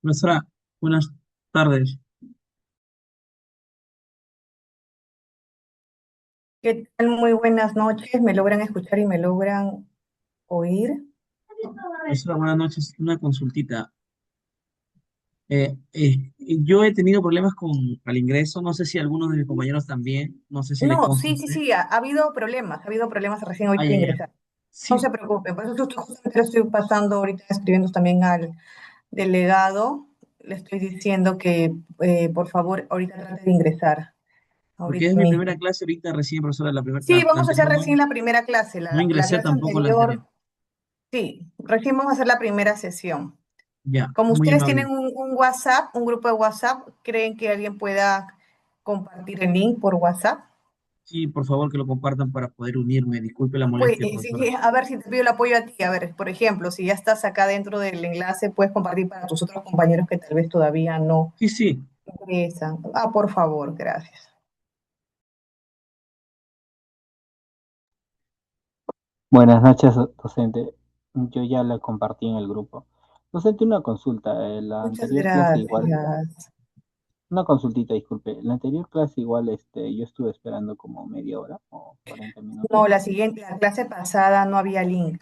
Profesora, buenas tardes. ¿Qué tal? Muy buenas noches. ¿Me logran escuchar y me logran oír? Profesora, buenas noches. Una consultita. Yo he tenido problemas con al ingreso, no sé si algunos de mis compañeros también, no sé si le No, consta a sí, sí, usted. sí, ha habido problemas recién hoy Ay, al ay, ay. ingresar. No Sí, se preocupen, por eso justamente lo estoy pasando ahorita, escribiendo también al delegado. Le estoy diciendo que, por favor, ahorita trate de ingresar, porque es ahorita mi mismo. primera clase ahorita recién, profesora, la primera, Sí, la vamos a hacer anterior recién no, la primera clase, no la ingresé clase tampoco la anterior. anterior. Sí, recién vamos a hacer la primera sesión. Ya, Como muy ustedes tienen amable. un WhatsApp, un grupo de WhatsApp, ¿creen que alguien pueda compartir el link por WhatsApp? Sí, por favor que lo compartan para poder unirme. Disculpe la Pues, molestia, sí, profesora. a ver si te pido el apoyo a ti. A ver, por ejemplo, si ya estás acá dentro del enlace, puedes compartir para tus otros compañeros que tal vez todavía no Sí, sí. ingresan. Ah, por favor, gracias. Buenas noches, docente. Yo ya la compartí en el grupo. Docente, una consulta. La Muchas anterior clase igual, gracias. una consultita, disculpe. La anterior clase igual, yo estuve esperando como media hora o 40 minutos. No, la siguiente, la clase pasada no había link.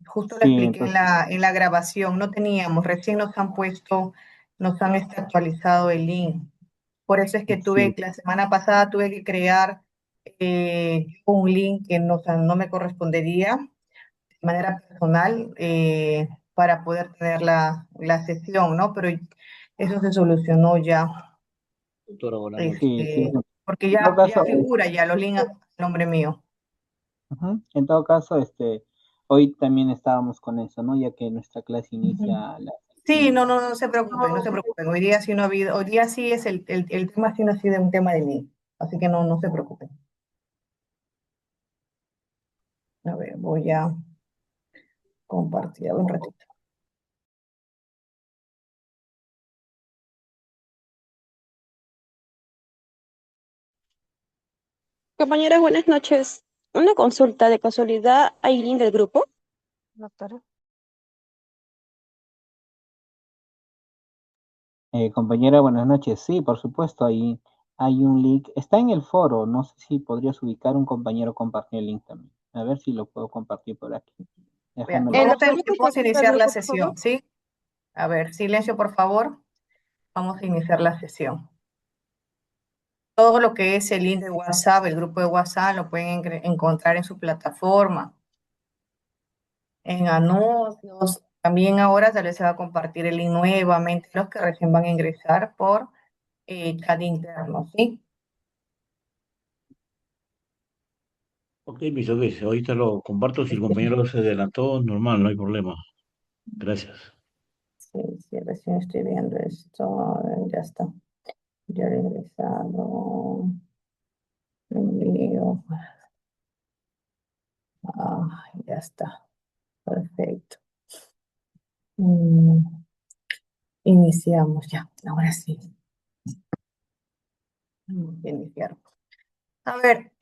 Justo lo Sí, expliqué en entonces, la grabación. No teníamos, recién nos han puesto, nos han actualizado el link. Por eso es que sí, la semana pasada tuve que crear un link que no, o sea, no me correspondería de manera personal para poder tener la sesión, ¿no? Pero eso se solucionó ya, Doctora, buenas noches. sí, sí. porque En todo ya caso, figura ya los links a nombre mío. ujú, en todo caso, hoy también estábamos con eso, ¿no? Ya que nuestra clase Ujú. inicia a las Sí, 6:30. no se preocupen, no se preocupen. Hoy día sí no ha habido, hoy día sí es el tema sí no ha sido un tema de link, así que no se preocupen. A ver, voy a compartir un ratito. Compañeras, buenas noches. Una consulta, de casualidad, ¿hay link del grupo? Doctora. Compañera, buenas noches. Sí, por supuesto, ahí hay un link. Está en el foro. No sé si podrías ubicar un compañero compartir el link también. A ver si lo puedo compartir por aquí. Vean, Déjame lo ¿Lo comparto. podemos vamos a compartir al iniciar la grupo, por favor? sesión, ¿sí? A ver, silencio, por favor. Vamos a iniciar la sesión. Todo lo que es el link de WhatsApp, el grupo de WhatsApp, lo pueden encontrar en su plataforma, en anuncios. También ahora tal vez se va a compartir el link nuevamente, los que recién van a ingresar por chat interno, ¿sí? Ok, mis ok, ahorita lo comparto. Si el compañero se adelantó, normal, no hay problema. Gracias. Sí, sí, recién estoy viendo esto. Ya está. Ya he ingresado. Envío. Ah, ya está. Perfecto. Mm, iniciamos ya. Ahora sí. Vamos a iniciar. A ver,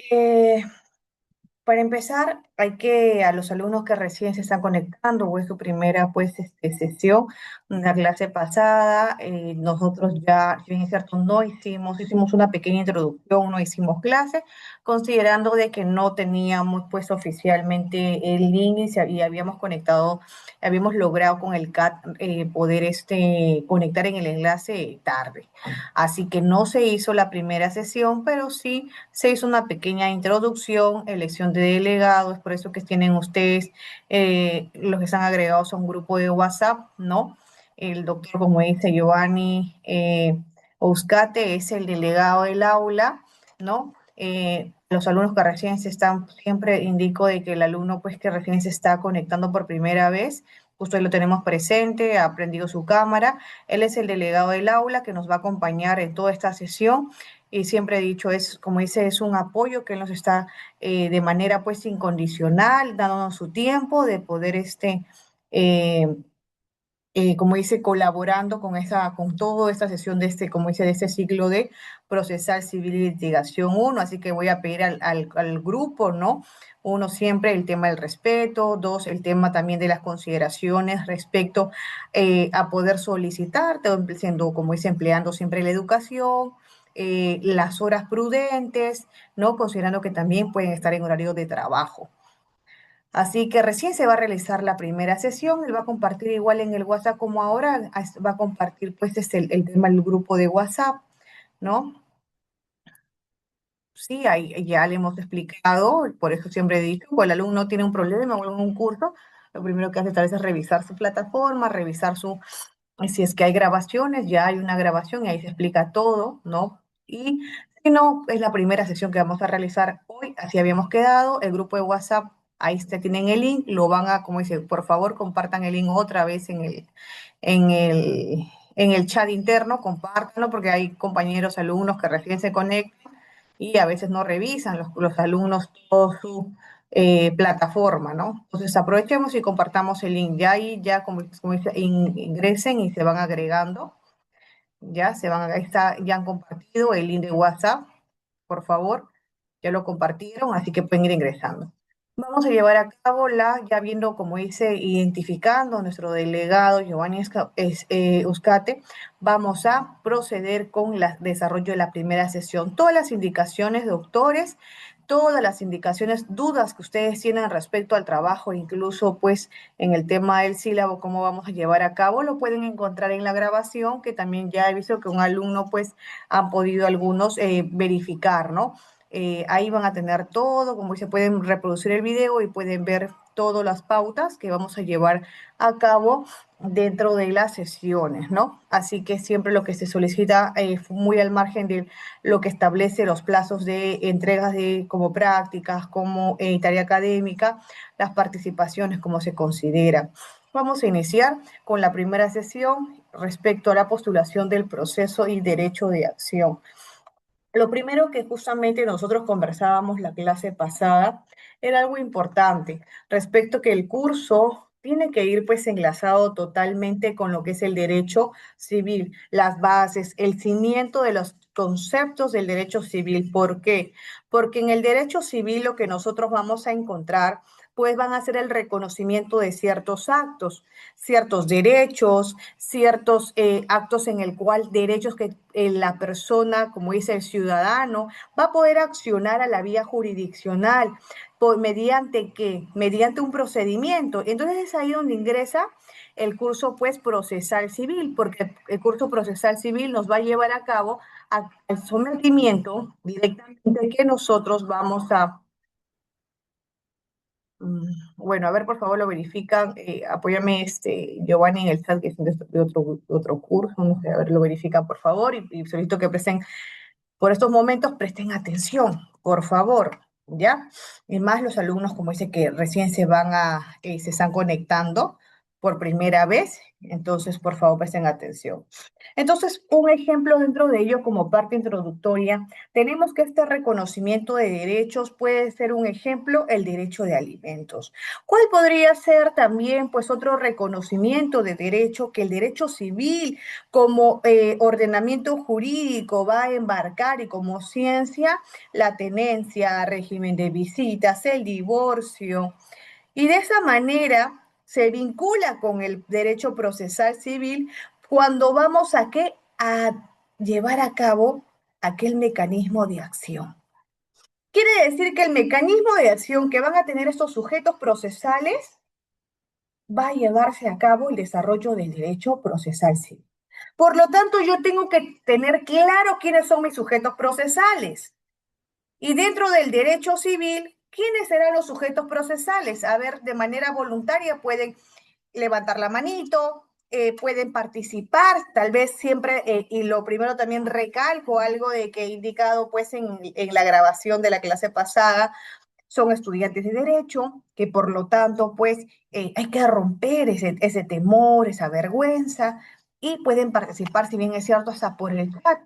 para empezar, hay que a los alumnos que recién se están conectando o es su primera pues sesión, una clase pasada, nosotros ya, si bien es cierto, no hicimos una pequeña introducción, no hicimos clase, considerando de que no teníamos pues oficialmente el link y habíamos conectado, habíamos logrado con el CAT poder conectar en el enlace tarde. Así que no se hizo la primera sesión, pero sí se hizo una pequeña introducción, elección de delegados, por eso que tienen ustedes, los que están agregados a un grupo de WhatsApp, ¿no? El doctor, como dice Giovanni Ouscate, es el delegado del aula, ¿no? Los alumnos que recién se están, siempre indico de que el alumno pues que recién se está conectando por primera vez, justo ahí lo tenemos presente, ha prendido su cámara, él es el delegado del aula que nos va a acompañar en toda esta sesión y siempre he dicho, es como dice, es un apoyo que él nos está de manera pues incondicional, dándonos su tiempo de poder eh, como dice, colaborando con toda esta sesión de este, como dice, de este ciclo de procesal civil y litigación uno. Así que voy a pedir al grupo, ¿no? Uno, siempre el tema del respeto; dos, el tema también de las consideraciones respecto a poder solicitar, siendo, como dice, empleando siempre la educación, las horas prudentes, ¿no? Considerando que también pueden estar en horario de trabajo. Así que recién se va a realizar la primera sesión. Él va a compartir igual en el WhatsApp como ahora, va a compartir pues el tema del grupo de WhatsApp, ¿no? Sí, ahí ya le hemos explicado, por eso siempre he dicho, cuando el alumno tiene un problema o algún curso, lo primero que hace tal vez es revisar su plataforma, revisar si es que hay grabaciones, ya hay una grabación y ahí se explica todo, ¿no? Y si no, es la primera sesión que vamos a realizar hoy, así habíamos quedado. El grupo de WhatsApp, ahí tienen el link, lo van a, como dice, por favor, compartan el link otra vez en el, en el chat interno, compártanlo, porque hay compañeros, alumnos que recién se conectan y a veces no revisan los alumnos toda su plataforma, ¿no? Entonces aprovechemos y compartamos el link. Ya ahí, ya como dice, ingresen y se van agregando. Ya ahí está, ya han compartido el link de WhatsApp, por favor, ya lo compartieron, así que pueden ir ingresando. Vamos a llevar a cabo ya viendo, como dice, identificando a nuestro delegado Giovanni Uzcate, vamos a proceder con el desarrollo de la primera sesión. Todas las indicaciones, doctores, todas las indicaciones, dudas que ustedes tienen respecto al trabajo, incluso pues en el tema del sílabo, cómo vamos a llevar a cabo, lo pueden encontrar en la grabación, que también ya he visto que un alumno pues han podido algunos verificar, ¿no? Ahí van a tener todo, como se pueden reproducir el video y pueden ver todas las pautas que vamos a llevar a cabo dentro de las sesiones, ¿no? Así que siempre lo que se solicita muy al margen de lo que establece los plazos de entregas de como prácticas, como tarea académica, las participaciones, como se considera. Vamos a iniciar con la primera sesión respecto a la postulación del proceso y derecho de acción. Lo primero que justamente nosotros conversábamos la clase pasada era algo importante respecto que el curso tiene que ir pues enlazado totalmente con lo que es el derecho civil, las bases, el cimiento de los conceptos del derecho civil. ¿Por qué? Porque en el derecho civil lo que nosotros vamos a encontrar pues van a ser el reconocimiento de ciertos actos, ciertos derechos, ciertos actos en el cual derechos que la persona, como dice el ciudadano, va a poder accionar a la vía jurisdiccional. ¿Mediante qué? Mediante un procedimiento. Entonces es ahí donde ingresa el curso pues procesal civil, porque el curso procesal civil nos va a llevar a cabo al sometimiento directamente que nosotros vamos a... Bueno, a ver, por favor, lo verifican. Apóyame, Giovanni, en el chat, que es de otro curso. No sé, a ver, lo verifican, por favor. Y solicito que presten, por estos momentos, presten atención, por favor, ¿ya? Y más los alumnos, como dice, que recién se están conectando por primera vez. Entonces, por favor, presten atención. Entonces, un ejemplo dentro de ello como parte introductoria, tenemos que este reconocimiento de derechos puede ser un ejemplo, el derecho de alimentos. ¿Cuál podría ser también, pues, otro reconocimiento de derecho que el derecho civil como ordenamiento jurídico va a embarcar y como ciencia, la tenencia, régimen de visitas, el divorcio? Y de esa manera se vincula con el derecho procesal civil cuando vamos a qué? A llevar a cabo aquel mecanismo de acción. Quiere decir que el mecanismo de acción que van a tener estos sujetos procesales va a llevarse a cabo el desarrollo del derecho procesal civil. Por lo tanto, yo tengo que tener claro quiénes son mis sujetos procesales. Y dentro del derecho civil, ¿quiénes serán los sujetos procesales? A ver, de manera voluntaria pueden levantar la manito, pueden participar, tal vez siempre, y lo primero también recalco algo de que he indicado pues en la grabación de la clase pasada, son estudiantes de derecho, que por lo tanto pues hay que romper ese temor, esa vergüenza, y pueden participar, si bien es cierto, hasta por el chat,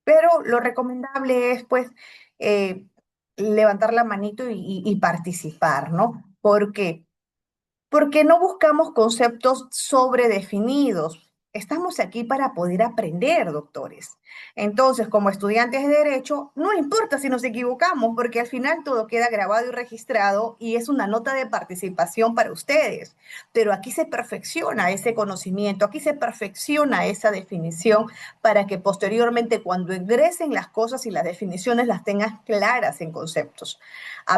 pero lo recomendable es pues levantar la manito y participar, ¿no? ¿Por qué? Porque no buscamos conceptos sobredefinidos. Estamos aquí para poder aprender, doctores. Entonces, como estudiantes de derecho, no importa si nos equivocamos, porque al final todo queda grabado y registrado y es una nota de participación para ustedes. Pero aquí se perfecciona ese conocimiento, aquí se perfecciona esa definición para que posteriormente cuando ingresen las cosas y las definiciones las tengas claras en conceptos.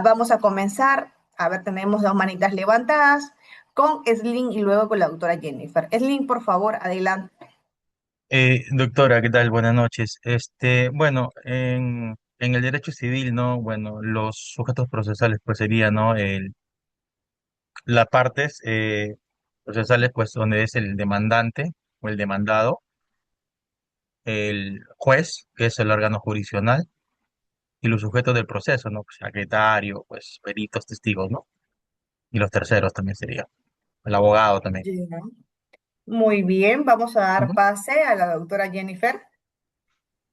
Vamos a comenzar. A ver, tenemos dos manitas levantadas con Slin y luego con la doctora Jennifer. Slin, por favor, adelante. Doctora, ¿qué tal? Buenas noches. Bueno, en el derecho civil, ¿no? Bueno, los sujetos procesales, pues sería, ¿no? Las partes procesales, pues donde es el demandante o el demandado, el juez, que es el órgano jurisdiccional, y los sujetos del proceso, ¿no? Pues, secretario, pues peritos, testigos, ¿no? Y los terceros también sería, el abogado también. Ya. Muy bien, vamos a dar Ujú. pase a la doctora Jennifer.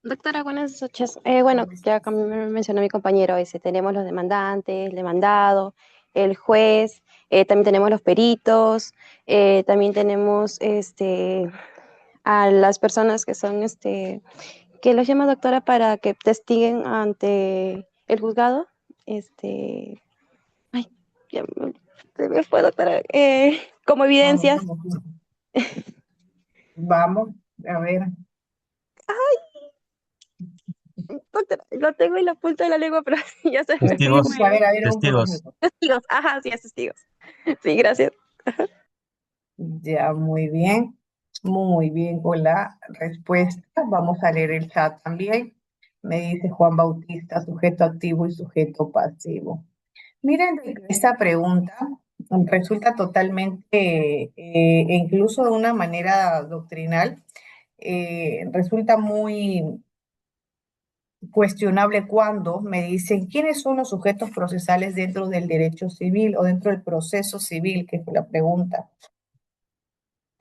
Doctora, buenas noches. Bueno, ya como me mencionó mi compañero, tenemos los demandantes, el demandado, el juez, también tenemos los peritos, también tenemos a las personas que son, que los llama doctora para que testiguen ante el juzgado. Ay, ya se me fue, doctora. Como Vamos, evidencias. vamos, vamos, a ver. Doctora, lo tengo en la punta de la lengua, pero ya se me Testigos, fue. A ver, un testigos. poco. Testigos, ajá, sí, es testigos. Sí, gracias. Ya, muy bien con la respuesta. Vamos a leer el chat también. Me dice Juan Bautista, sujeto activo y sujeto pasivo. Miren, esta pregunta resulta totalmente, incluso de una manera doctrinal, resulta muy cuestionable cuando me dicen quiénes son los sujetos procesales dentro del derecho civil o dentro del proceso civil, que fue la pregunta.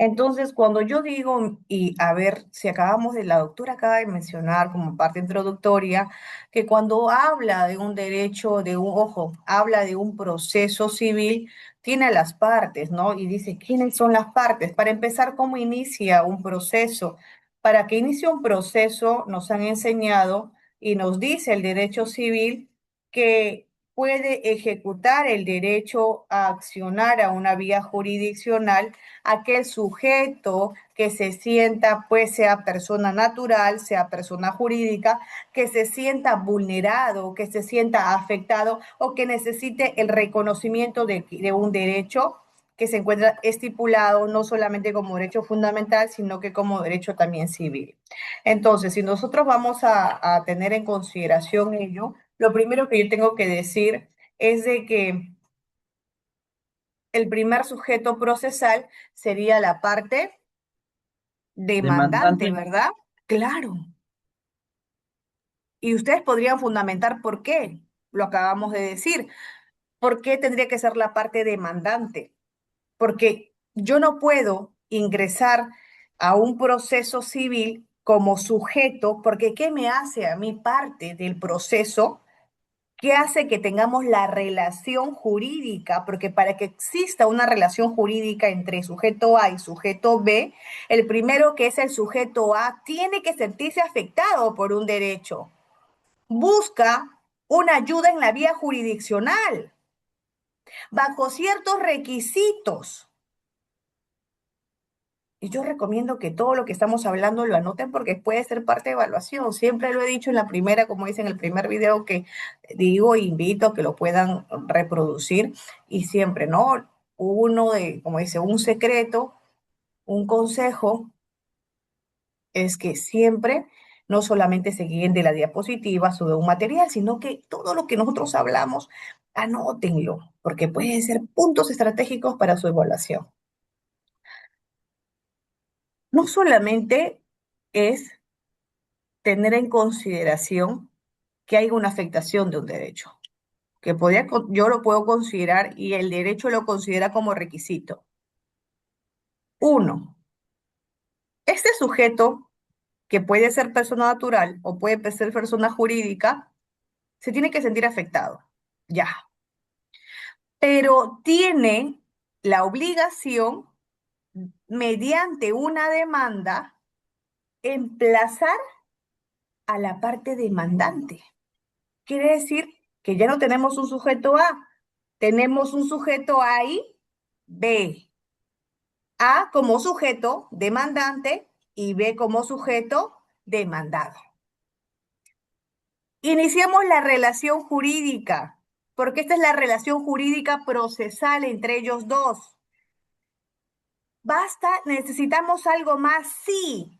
Entonces, cuando yo digo, y a ver, si acabamos de, la doctora acaba de mencionar como parte introductoria, que cuando habla de un derecho, ojo, habla de un proceso civil, tiene a las partes, ¿no? Y dice, ¿quiénes son las partes? Para empezar, ¿cómo inicia un proceso? Para que inicie un proceso, nos han enseñado y nos dice el derecho civil que puede ejecutar el derecho a accionar a una vía jurisdiccional aquel sujeto que se sienta, pues sea persona natural, sea persona jurídica, que se sienta vulnerado, que se sienta afectado o que necesite el reconocimiento de un derecho que se encuentra estipulado no solamente como derecho fundamental, sino que como derecho también civil. Entonces, si nosotros vamos a tener en consideración ello, lo primero que yo tengo que decir es de que el primer sujeto procesal sería la parte demandante, Demandante. ¿verdad? Claro. Y ustedes podrían fundamentar por qué. Lo acabamos de decir. ¿Por qué tendría que ser la parte demandante? Porque yo no puedo ingresar a un proceso civil como sujeto, porque ¿qué me hace a mí parte del proceso? ¿Qué hace que tengamos la relación jurídica? Porque para que exista una relación jurídica entre sujeto A y sujeto B, el primero que es el sujeto A tiene que sentirse afectado por un derecho. Busca una ayuda en la vía jurisdiccional, bajo ciertos requisitos. Y yo recomiendo que todo lo que estamos hablando lo anoten porque puede ser parte de evaluación. Siempre lo he dicho en la primera, como dice en el primer video que digo, invito a que lo puedan reproducir. Y siempre, ¿no? Uno de, como dice, un secreto, un consejo es que siempre no solamente se guíen de la diapositiva o de un material, sino que todo lo que nosotros hablamos, anótenlo, porque pueden ser puntos estratégicos para su evaluación. No solamente es tener en consideración que hay una afectación de un derecho, que yo lo puedo considerar y el derecho lo considera como requisito. Uno, este sujeto, que puede ser persona natural o puede ser persona jurídica, se tiene que sentir afectado, ya, pero tiene la obligación, mediante una demanda, emplazar a la parte demandante. Quiere decir que ya no tenemos un sujeto A, tenemos un sujeto A y B. A como sujeto demandante y B como sujeto demandado. Iniciamos la relación jurídica, porque esta es la relación jurídica procesal entre ellos dos. Basta, necesitamos algo más, sí.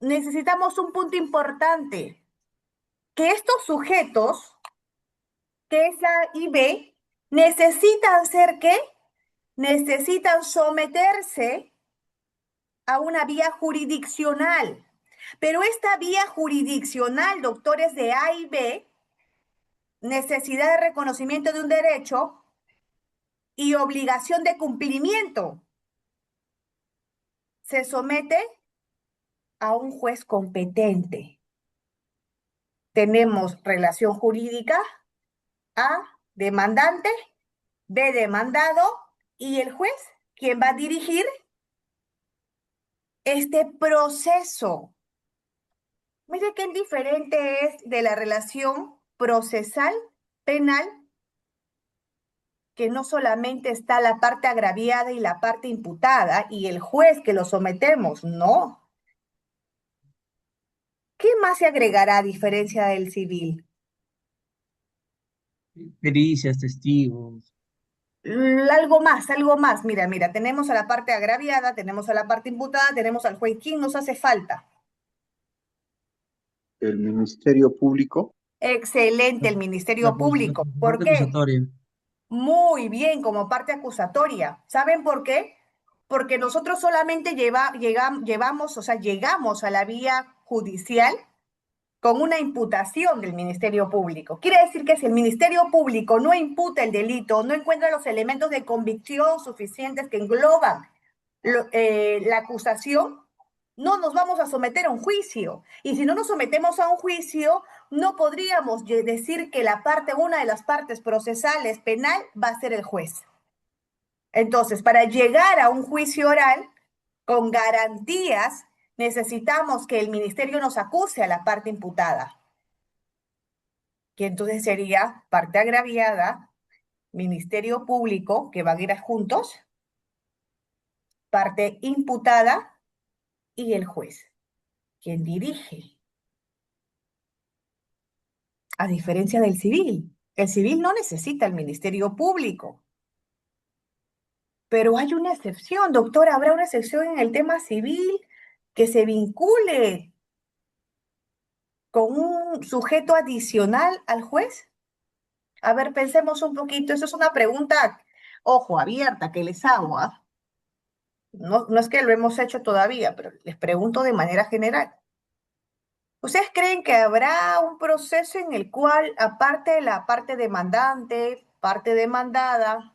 Necesitamos un punto importante, que estos sujetos, que es A y B, necesitan ser ¿qué? Necesitan someterse a una vía jurisdiccional. Pero esta vía jurisdiccional, doctores de A y B, necesidad de reconocimiento de un derecho y obligación de cumplimiento, se somete a un juez competente. Tenemos relación jurídica, A, demandante, B, demandado, y el juez, quien va a dirigir este proceso. Mire qué diferente es de la relación procesal penal, que no solamente está la parte agraviada y la parte imputada y el juez que lo sometemos, no. ¿Qué más se agregará a diferencia del civil? Pericias, testigos. Algo más. Mira, tenemos a la parte agraviada, tenemos a la parte imputada, tenemos al juez. ¿Quién nos hace falta? El Ministerio Público. Excelente, el Ministerio Público. La ¿Por parte qué? acusatoria. Muy bien, como parte acusatoria. ¿Saben por qué? Porque nosotros solamente llegamos a la vía judicial con una imputación del Ministerio Público. Quiere decir que si el Ministerio Público no imputa el delito, no encuentra los elementos de convicción suficientes que engloban la acusación, no nos vamos a someter a un juicio. Y si no nos sometemos a un juicio, no podríamos decir que una de las partes procesales penal va a ser el juez. Entonces, para llegar a un juicio oral con garantías, necesitamos que el ministerio nos acuse a la parte imputada, que entonces sería parte agraviada, Ministerio Público, que van a ir juntos, parte imputada y el juez, quien dirige. A diferencia del civil. El civil no necesita el Ministerio Público. Pero hay una excepción, doctora, habrá una excepción en el tema civil que se vincule con un sujeto adicional al juez. A ver, pensemos un poquito. Eso es una pregunta, ojo, abierta, que les hago, ¿ah? No es que lo hemos hecho todavía, pero les pregunto de manera general. ¿Ustedes creen que habrá un proceso en el cual, aparte de la parte demandante, parte demandada,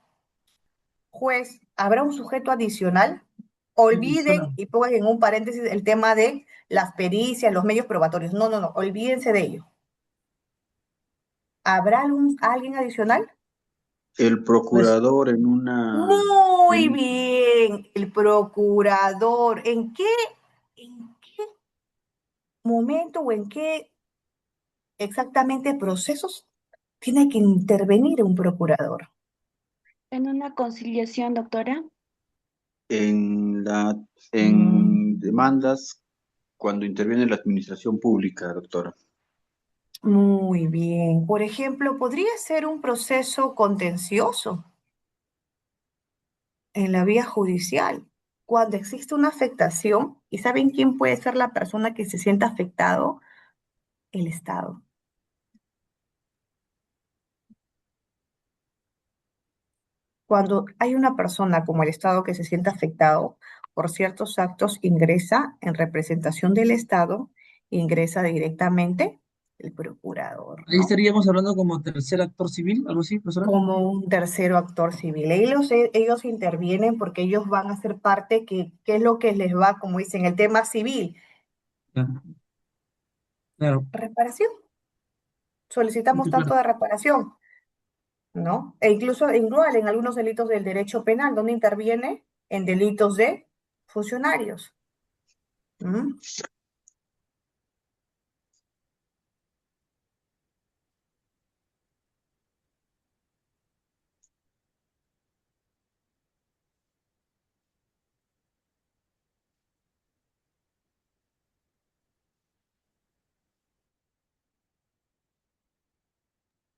juez, habrá un sujeto adicional? Sí, Olviden y pongan en un paréntesis el tema de las pericias, los medios probatorios. No, olvídense de ello. ¿Habrá alguien adicional? El pues, procurador en una... Muy en- bien, el procurador. ¿En qué momento o en qué exactamente procesos tiene que intervenir un procurador? En una conciliación, doctora. en la, Mm, en demandas cuando interviene la administración pública, doctora. Muy bien. Por ejemplo, podría ser un proceso contencioso en la vía judicial, cuando existe una afectación. ¿Y saben quién puede ser la persona que se sienta afectado? El Estado. Cuando hay una persona como el Estado que se siente afectado por ciertos actos, ingresa en representación del Estado, ingresa directamente el procurador, ahí ¿no? estaríamos hablando como tercer actor civil, algo así, profesora. Como un tercero actor civil. Ellos intervienen porque ellos van a ser parte ¿qué es lo que les va, como dicen, el tema civil? Claro, claro, Reparación. Solicitamos sí, claro. tanto de reparación. ¿no? E incluso igual en algunos delitos del derecho penal, donde interviene en delitos de funcionarios. ¿Mm?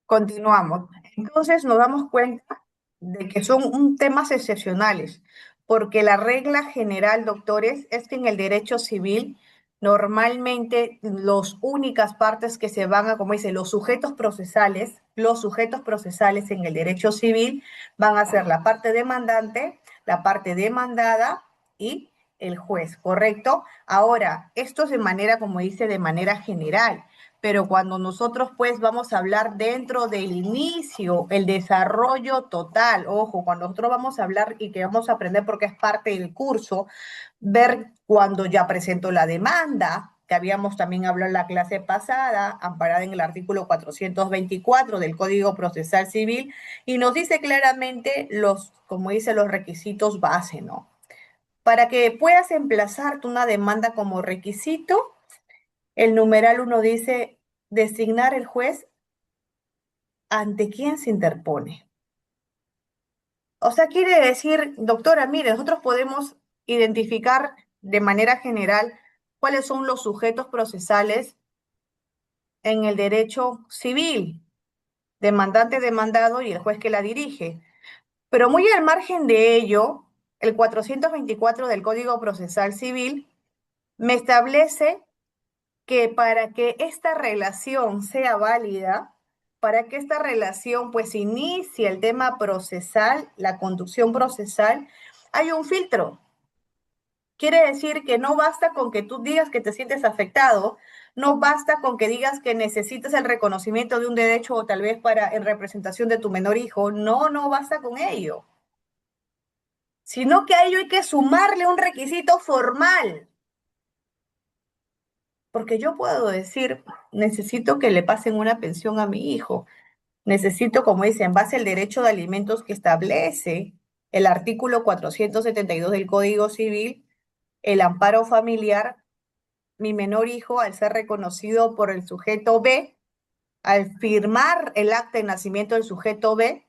Continuamos. Entonces nos damos cuenta de que son temas excepcionales, porque la regla general, doctores, es que en el derecho civil normalmente las únicas partes que se van a, como dice, los sujetos procesales en el derecho civil van a ser la parte demandante, la parte demandada y el juez, ¿correcto? Ahora, esto es de manera, como dice, de manera general, pero cuando nosotros pues vamos a hablar dentro del inicio, el desarrollo total, ojo, cuando nosotros vamos a hablar y que vamos a aprender porque es parte del curso, ver cuando ya presento la demanda, que habíamos también hablado en la clase pasada, amparada en el artículo 424 del Código Procesal Civil, y nos dice claramente los, como dice, los requisitos base, ¿no? Para que puedas emplazarte una demanda como requisito, el numeral 1 dice designar el juez ante quien se interpone. O sea, quiere decir, doctora, mire, nosotros podemos identificar de manera general cuáles son los sujetos procesales en el derecho civil, demandante, demandado y el juez que la dirige. Pero muy al margen de ello, el 424 del Código Procesal Civil me establece que para que esta relación sea válida, para que esta relación pues inicie el tema procesal, la conducción procesal, hay un filtro. Quiere decir que no basta con que tú digas que te sientes afectado, no basta con que digas que necesitas el reconocimiento de un derecho o tal vez para en representación de tu menor hijo, no basta con ello, sino que a ello hay que sumarle un requisito formal. Porque yo puedo decir, necesito que le pasen una pensión a mi hijo. Necesito, como dice, en base al derecho de alimentos que establece el artículo 472 del Código Civil, el amparo familiar, mi menor hijo, al ser reconocido por el sujeto B, al firmar el acta de nacimiento del sujeto B,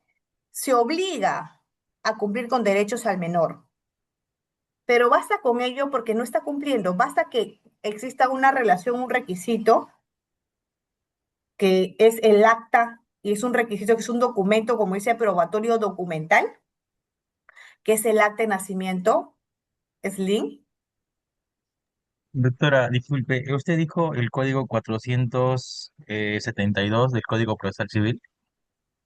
se obliga a cumplir con derechos al menor. Pero basta con ello porque no está cumpliendo, basta que exista una relación, un requisito que es el acta, y es un requisito, que es un documento, como dice, probatorio documental, que es el acta de nacimiento, SLIN, Doctora, disculpe, usted dijo el código 472 del Código Procesal Civil.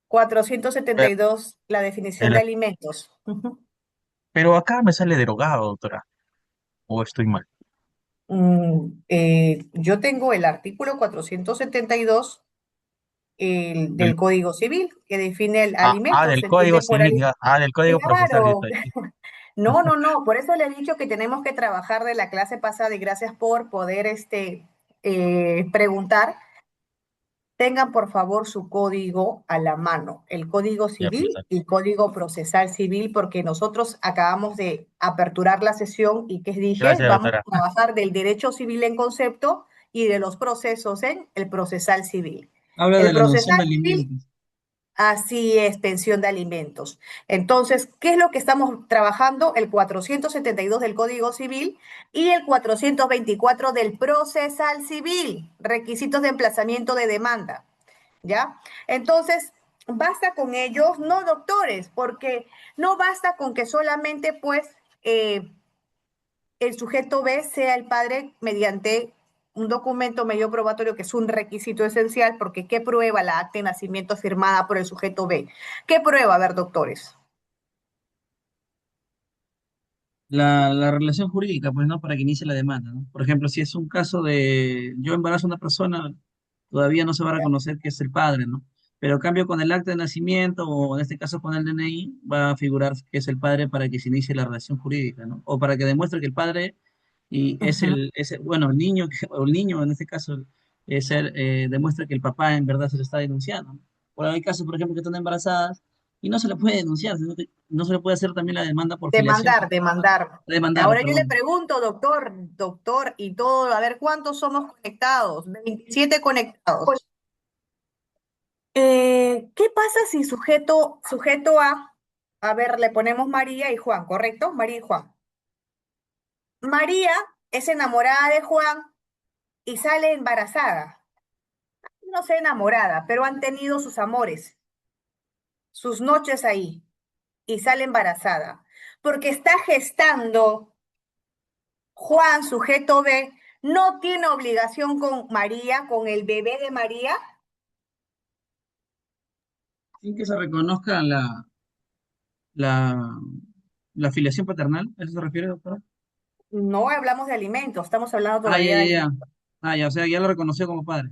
472 la definición de El- alimentos. Ujú. pero acá me sale derogado, doctora, o estoy mal. Yo tengo el artículo 472 Del, del Código Civil, que define el alimento, del se Código entiende por Civil, alimentos. del Código Procesal, Claro, listo. no, por eso le he dicho que tenemos que trabajar de la clase pasada y gracias por poder preguntar. Tengan por favor su código a la mano, el Código Ya, Civil profesor. y el Código Procesal Civil, porque nosotros acabamos de aperturar la sesión y que dije, Gracias, vamos doctora. a trabajar del derecho civil en concepto y de los procesos en el procesal civil. Habla El de la noción procesal de civil, alimentos. así es, pensión de alimentos. Entonces, ¿qué es lo que estamos trabajando? El 472 del Código Civil y el 424 del procesal civil, requisitos de emplazamiento de demanda. ¿Ya? Entonces, basta con ellos, no doctores, porque no basta con que solamente, pues, el sujeto B sea el padre mediante un documento medio probatorio que es un requisito esencial, porque ¿qué prueba la acta de nacimiento firmada por el sujeto B? ¿Qué prueba? A ver, doctores. La relación jurídica, pues, ¿no? Para que inicie la demanda, ¿no? Por ejemplo, si es un caso de yo embarazo a una persona, todavía no se va a reconocer que es el padre, ¿no? Pero cambio con el acta de nacimiento o en este caso con el DNI, va a figurar que es el padre para que se inicie la relación jurídica, ¿no? O para que demuestre que el padre y Ujú. bueno, el niño, o el niño en este caso, demuestra que el papá en verdad se le está denunciando. Hay casos, por ejemplo, que están embarazadas y no se le puede denunciar, no se le puede hacer también la demanda por filiación. Demandar. Demandar, Ahora yo le perdón. pregunto, doctor, y todo, a ver, ¿cuántos somos conectados? 27 conectados. ¿Qué pasa si sujeto a ver, le ponemos María y Juan, ¿correcto? María y Juan. María es enamorada de Juan y sale embarazada. No sé enamorada, pero han tenido sus amores, sus noches ahí, y sale embarazada. Porque está gestando Juan, sujeto B, no tiene obligación con María, con el bebé de María. Sin que se reconozca la, la filiación paternal, ¿a eso se refiere, doctora? No hablamos de alimentos, estamos hablando Ah, ya, todavía de ya, ya. alimentos. Ah, ya, o sea, ya lo reconoció como padre.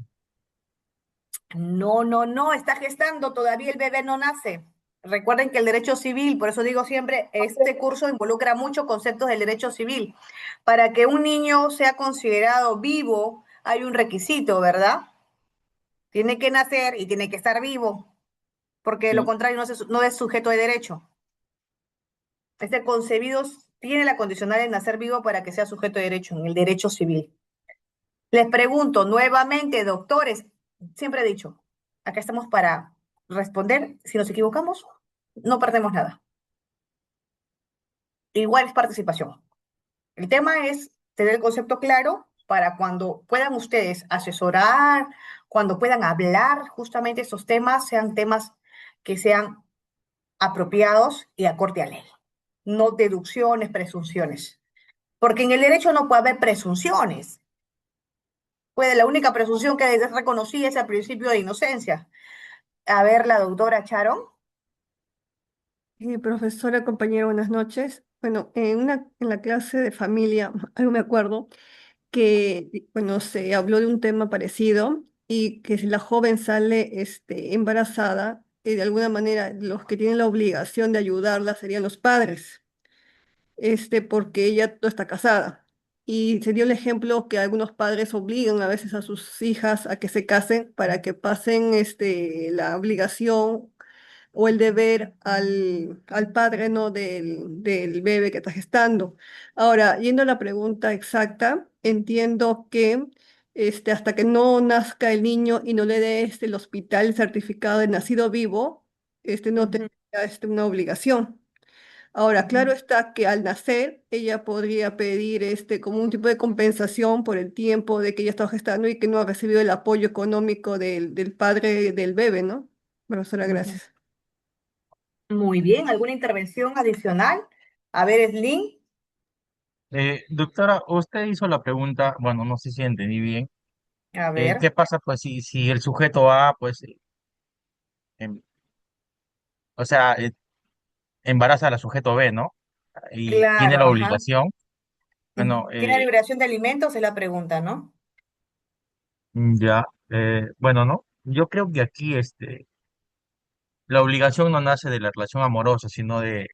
No, está gestando, todavía el bebé no nace. Recuerden que el derecho civil, por eso digo siempre, este curso involucra muchos conceptos del derecho civil. Para que un niño sea considerado vivo, hay un requisito, ¿verdad? Tiene que nacer y tiene que estar vivo, porque de lo Sí. contrario no es sujeto de derecho. Este concebido tiene la condicional de nacer vivo para que sea sujeto de derecho en el derecho civil. Les pregunto nuevamente, doctores, siempre he dicho, acá estamos para responder. Si nos equivocamos, no perdemos nada. Igual es participación. El tema es tener el concepto claro para cuando puedan ustedes asesorar, cuando puedan hablar justamente esos temas, sean temas que sean apropiados y acorde a ley. No deducciones, presunciones. Porque en el derecho no puede haber presunciones. La única presunción que es reconocida es el principio de inocencia. A ver, la doctora Charon. Profesora, compañero, buenas noches. Bueno, en la clase de familia, algo me acuerdo que, bueno, se habló de un tema parecido y que si la joven sale embarazada, de alguna manera los que tienen la obligación de ayudarla serían los padres, porque ella no está casada. Y se dio el ejemplo que algunos padres obligan a veces a sus hijas a que se casen para que pasen la obligación o el deber al padre, ¿no? Del bebé que está gestando. Ahora, yendo a la pregunta exacta, entiendo que hasta que no nazca el niño y no le dé el hospital el certificado de nacido vivo, no Ujú, tendría una obligación. Ahora, claro ujú. está que al nacer ella podría pedir como un tipo de compensación por el tiempo de que ella está gestando y que no ha recibido el apoyo económico del padre del bebé, ¿no? Profesora, Ujú. gracias. Muy bien, ¿alguna intervención adicional? A ver, Slim, Doctora, usted hizo la pregunta, bueno, no sé si entendí bien. a ver, ¿Qué pasa pues si el sujeto A, pues, em- o sea, embaraza al sujeto B, ¿no? Y tiene claro, la ajá. obligación, bueno, Ujú. ¿Tiene liberación de alimentos? Es la pregunta, ¿no? ya, bueno, ¿no? Yo creo que aquí la obligación no nace de la relación amorosa, sino de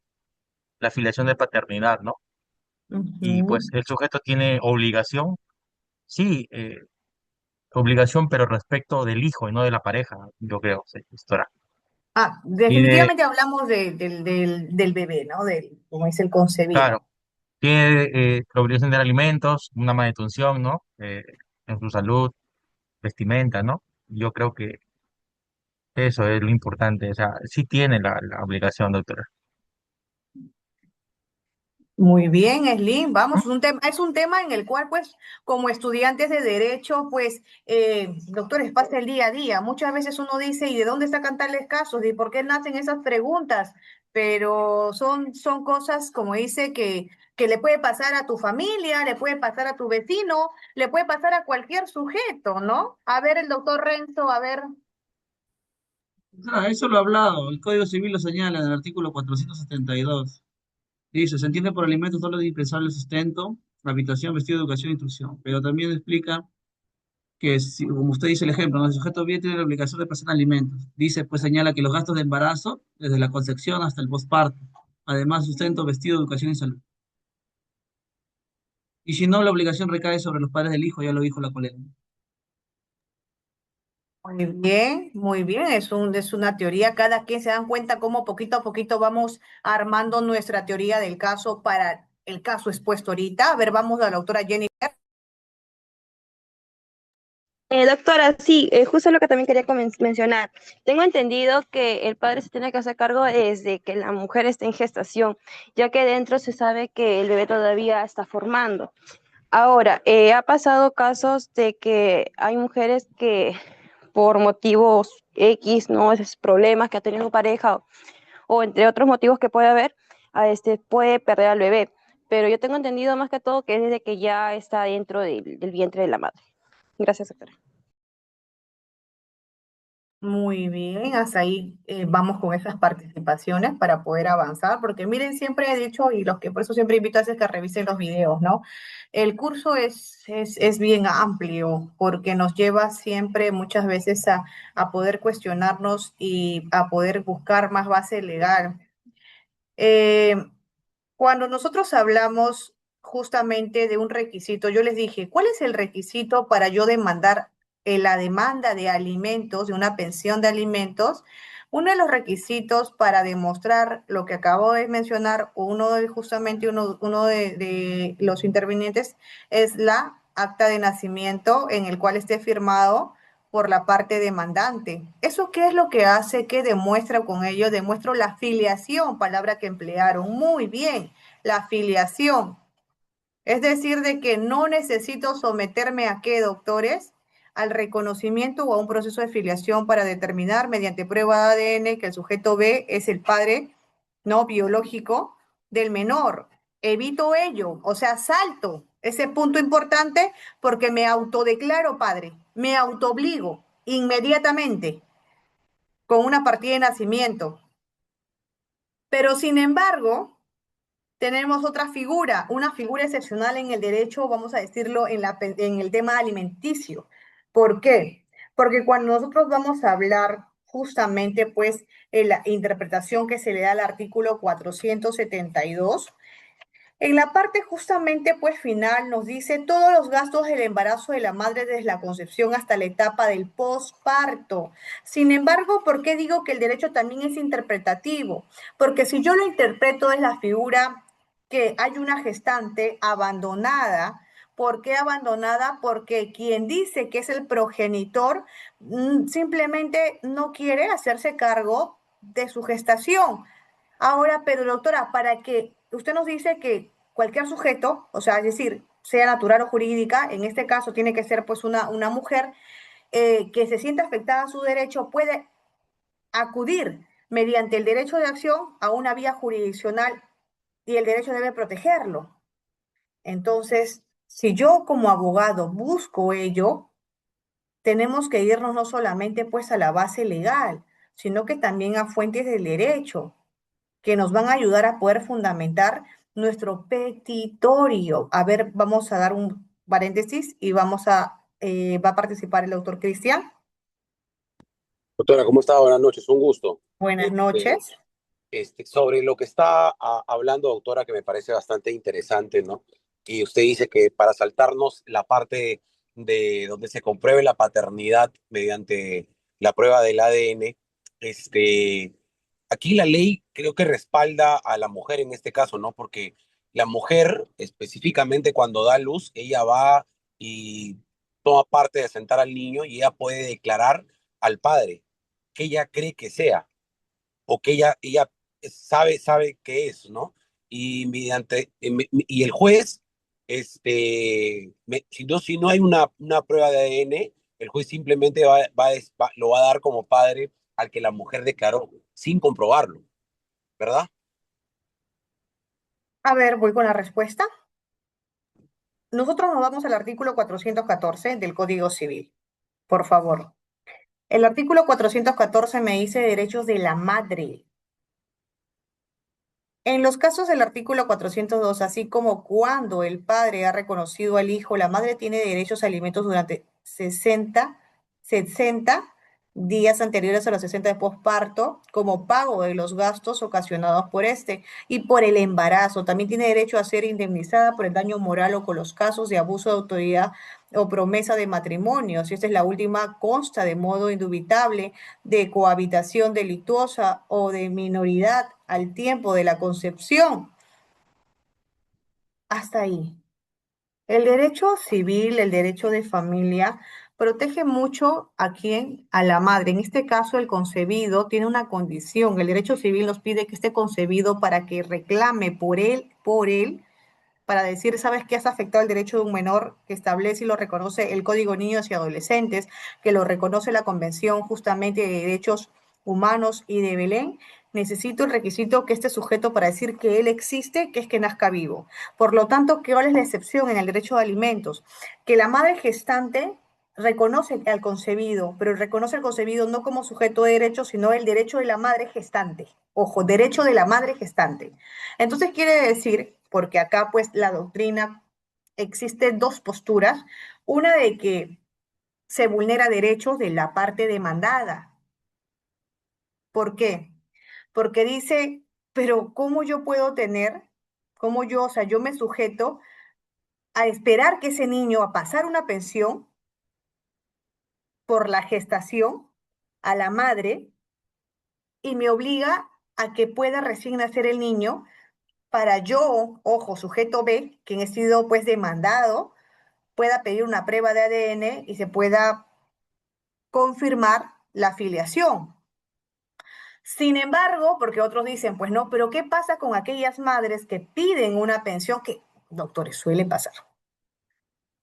la filiación de paternidad, ¿no? Y pues Ujú. el sujeto tiene obligación, sí, obligación, pero respecto del hijo y no de la pareja, yo creo, sí, doctora. Tiene, Definitivamente hablamos del bebé, ¿no? Como es el concebido. claro, tiene la obligación de dar alimentos, una manutención, ¿no? En su salud, vestimenta, ¿no? Yo creo que eso es lo importante, o sea, sí tiene la obligación, doctora. Muy bien, Slim, ¿Mm? vamos, es un tema en el cual, pues, como estudiantes de derecho, pues, doctores, pasa el día a día. Muchas veces uno dice, ¿y de dónde sacan tales casos? ¿Y por qué nacen esas preguntas? Pero son cosas, como dice, que le puede pasar a tu familia, le puede pasar a tu vecino, le puede pasar a cualquier sujeto, ¿no? A ver, el doctor Renzo, a ver. Ah, eso lo he hablado, el Código Civil lo señala en el artículo 472. Dice, se entiende por alimentos solo de indispensable sustento, habitación, vestido, educación e instrucción. Pero también explica que, como usted dice el ejemplo, ¿no? El sujeto bien tiene la obligación de prestar alimentos. Dice, pues señala que los gastos de embarazo, desde la concepción hasta el posparto, además sustento, vestido, educación y salud. Y si no, la obligación recae sobre los padres del hijo, ya lo dijo la colega. Muy bien, es una teoría, cada quien se dan cuenta cómo poquito a poquito vamos armando nuestra teoría del caso para el caso expuesto ahorita. A ver, vamos a la autora Jenny. Doctora, sí, justo lo que también quería mencionar. Tengo entendido que el padre se tiene que hacer cargo desde que la mujer esté en gestación, ya que dentro se sabe que el bebé todavía está formando. Ahora, ha pasado casos de que hay mujeres que por motivos X, ¿no? Esos problemas que ha tenido su pareja o entre otros motivos que puede haber, puede perder al bebé. Pero yo tengo entendido más que todo que es desde que ya está dentro del vientre de la madre. Gracias, doctora. Muy bien, hasta ahí vamos con esas participaciones para poder avanzar, porque miren, siempre he dicho, y los que por eso siempre invito a veces que revisen los videos, ¿no? El curso es bien amplio, porque nos lleva siempre muchas veces a poder cuestionarnos y a poder buscar más base legal. Eh, Cuando nosotros hablamos justamente de un requisito, yo les dije, ¿cuál es el requisito para yo demandar la demanda de alimentos, de una pensión de alimentos? Uno de los requisitos para demostrar lo que acabo de mencionar, justamente uno de los intervinientes, es la acta de nacimiento en el cual esté firmado por la parte demandante. ¿Eso qué es lo que hace? ¿Qué demuestra con ello? Demuestro la filiación, palabra que emplearon. Muy bien, la filiación. Es decir, de que no necesito someterme a qué, doctores, al reconocimiento o a un proceso de filiación para determinar mediante prueba de ADN que el sujeto B es el padre no biológico del menor. Evito ello, o sea, salto ese punto importante porque me autodeclaro padre, me autoobligo inmediatamente con una partida de nacimiento. Pero sin embargo, tenemos otra figura, una figura excepcional en el derecho, vamos a decirlo, en el tema alimenticio. ¿Por qué? Porque cuando nosotros vamos a hablar justamente, pues, en la interpretación que se le da al artículo 472, en la parte justamente pues final nos dice todos los gastos del embarazo de la madre desde la concepción hasta la etapa del posparto. Sin embargo, ¿por qué digo que el derecho también es interpretativo? Porque si yo lo interpreto es la figura que hay una gestante abandonada. ¿Por qué abandonada? Porque quien dice que es el progenitor simplemente no quiere hacerse cargo de su gestación. Ahora, pero doctora, para que usted nos dice que cualquier sujeto, o sea, es decir, sea natural o jurídica, en este caso tiene que ser pues una mujer que se sienta afectada a su derecho, puede acudir mediante el derecho de acción a una vía jurisdiccional y el derecho debe protegerlo. Entonces, si yo como abogado busco ello, tenemos que irnos no solamente pues a la base legal, sino que también a fuentes del derecho que nos van a ayudar a poder fundamentar nuestro petitorio. A ver, vamos a dar un paréntesis y va a participar el doctor Cristian. Doctora, ¿cómo está? Buenas noches, un gusto. Buenas noches. Sobre lo que está hablando, doctora, que me parece bastante interesante, ¿no? Y usted dice que para saltarnos la parte de donde se compruebe la paternidad mediante la prueba del ADN, este, aquí la ley creo que respalda a la mujer en este caso, ¿no? Porque la mujer, específicamente cuando da luz, ella va y toma parte de sentar al niño y ella puede declarar al padre que ella cree que sea o que ella sabe qué es, ¿no? Y y el juez, si no hay una prueba de ADN, el juez simplemente lo va a dar como padre al que la mujer declaró sin comprobarlo, ¿verdad? A ver, voy con la respuesta. Nosotros nos vamos al artículo 414 del Código Civil. Por favor. El artículo 414 me dice derechos de la madre. En los casos del artículo 402, así como cuando el padre ha reconocido al hijo, la madre tiene derechos a alimentos durante 60 días anteriores a los 60 de posparto como pago de los gastos ocasionados por este y por el embarazo. También tiene derecho a ser indemnizada por el daño moral o con los casos de abuso de autoridad o promesa de matrimonio. Si esta es la última, consta de modo indubitable de cohabitación delictuosa o de minoridad al tiempo de la concepción. Hasta ahí. El derecho civil, el derecho de familia, protege mucho a quién, a la madre. En este caso, el concebido tiene una condición. El derecho civil nos pide que esté concebido para que reclame por él, para decir, ¿sabes qué? Has afectado el derecho de un menor que establece y lo reconoce el Código de Niños y Adolescentes, que lo reconoce la Convención justamente de Derechos Humanos y de Belén. Necesito el requisito que este sujeto para decir que él existe, que es que nazca vivo. Por lo tanto, ¿cuál es la excepción en el derecho de alimentos? Que la madre gestante reconoce al concebido, pero reconoce al concebido no como sujeto de derecho, sino el derecho de la madre gestante. Ojo, derecho de la madre gestante. Entonces quiere decir, porque acá pues la doctrina existe dos posturas, una de que se vulnera derechos de la parte demandada. ¿Por qué? Porque dice, pero ¿cómo yo puedo tener, cómo yo, o sea, yo me sujeto a esperar que ese niño, a pasar una pensión por la gestación a la madre y me obliga a que pueda recién nacer el niño para yo, ojo, sujeto B, quien he sido pues demandado, pueda pedir una prueba de ADN y se pueda confirmar la filiación. Sin embargo, porque otros dicen, pues no, pero ¿qué pasa con aquellas madres que piden una pensión que, doctores, suele pasar?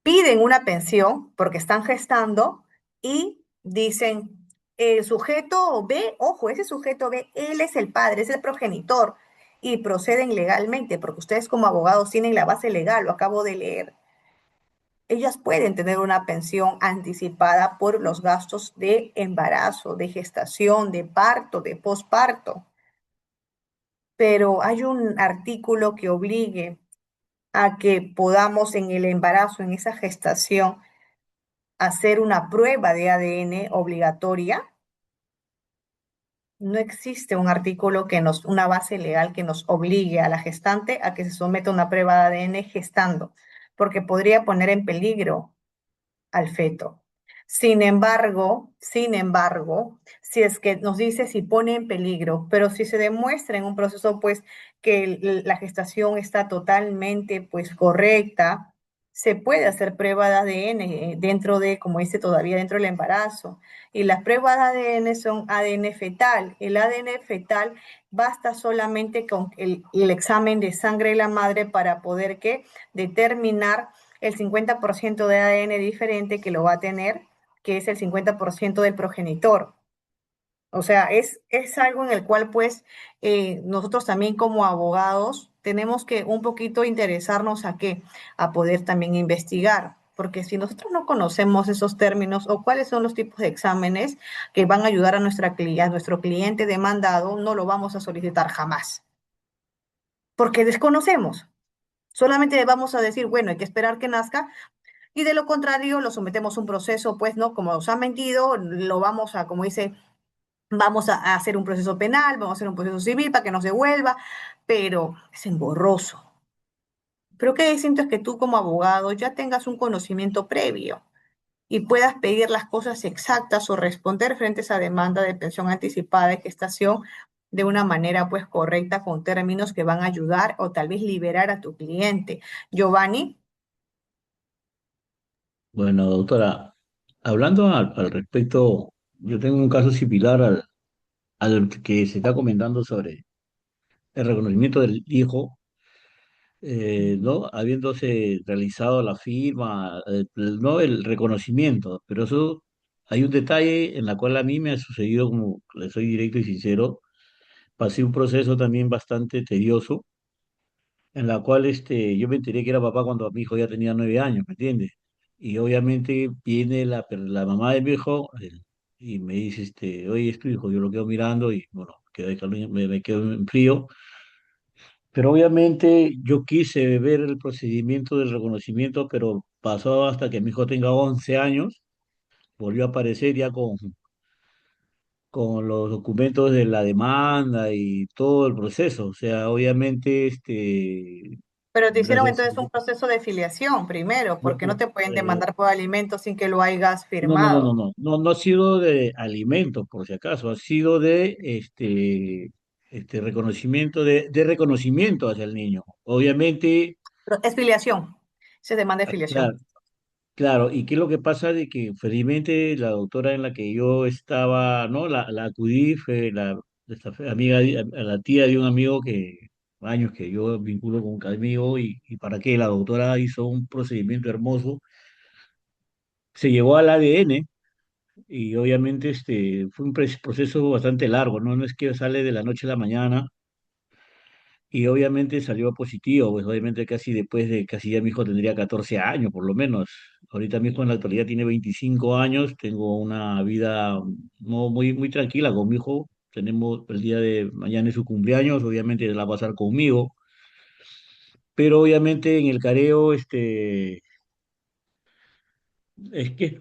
Piden una pensión porque están gestando y dicen, el sujeto B, ojo, ese sujeto B, él es el padre, es el progenitor y proceden legalmente, porque ustedes como abogados tienen la base legal, lo acabo de leer. Ellas pueden tener una pensión anticipada por los gastos de embarazo, de gestación, de parto, de posparto. Pero hay un artículo que obligue a que podamos en el embarazo, en esa gestación, hacer una prueba de ADN obligatoria. No existe un artículo una base legal que nos obligue a la gestante a que se someta a una prueba de ADN gestando, porque podría poner en peligro al feto. Sin embargo, si es que nos dice si pone en peligro, pero si se demuestra en un proceso, pues, que la gestación está totalmente, pues, correcta, se puede hacer prueba de ADN dentro de, como dice todavía, dentro del embarazo. Y las pruebas de ADN son ADN fetal. El ADN fetal basta solamente con el examen de sangre de la madre para poder, ¿qué? Determinar el 50% de ADN diferente que lo va a tener, que es el 50% del progenitor. O sea, es algo en el cual pues nosotros también como abogados tenemos que un poquito interesarnos a qué, a poder también investigar. Porque si nosotros no conocemos esos términos o cuáles son los tipos de exámenes que van a ayudar a nuestro cliente demandado, no lo vamos a solicitar jamás. Porque desconocemos. Solamente le vamos a decir, bueno, hay que esperar que nazca, y de lo contrario lo sometemos a un proceso, pues, ¿no? Como nos han mentido, lo vamos a, como dice, vamos a hacer un proceso penal, vamos a hacer un proceso civil para que nos devuelva, pero es engorroso. Pero qué distinto es que tú como abogado ya tengas un conocimiento previo y puedas pedir las cosas exactas o responder frente a esa demanda de pensión anticipada de gestación de una manera pues correcta con términos que van a ayudar o tal vez liberar a tu cliente. Giovanni. Bueno, doctora, hablando al respecto, yo tengo un caso similar al que se está comentando sobre el reconocimiento del hijo, ¿no? Habiéndose realizado la firma, no el reconocimiento, pero eso hay un detalle en la cual a mí me ha sucedido, como le soy directo y sincero, pasé un proceso también bastante tedioso, en la cual yo me enteré que era papá cuando mi hijo ya tenía 9 años, ¿me entiendes? Y obviamente viene la mamá de mi hijo y me dice, oye, es tu hijo, yo lo quedo mirando y bueno, me quedo en frío. Pero obviamente yo quise ver el procedimiento del reconocimiento, pero pasó hasta que mi hijo tenga 11 años, volvió a aparecer ya con los documentos de la demanda y todo el proceso. O sea, obviamente, Pero te hicieron gracias. entonces un proceso de filiación primero, No, porque no te pueden eh, demandar por alimentos sin que lo hayas no, firmado. no ha sido de alimentos, por si acaso, ha sido de reconocimiento, de reconocimiento hacia el niño. Obviamente, Pero es filiación, se demanda de filiación. claro, claro, ¿y qué es lo que pasa? De que felizmente la doctora en la que yo estaba, ¿no? La acudí, fue amiga, a la tía de un amigo que, años que yo vinculo con un amigo, y para qué, la doctora hizo un procedimiento hermoso, se llevó al ADN, y obviamente fue un proceso bastante largo, ¿no? No es que sale de la noche a la mañana. Y obviamente salió positivo, pues obviamente casi después de, casi ya mi hijo tendría 14 años por lo menos. Ahorita mi hijo en la actualidad tiene 25 años, tengo una vida no muy tranquila con mi hijo. Tenemos el día de mañana es su cumpleaños, obviamente la va a pasar conmigo, pero obviamente en el careo, es que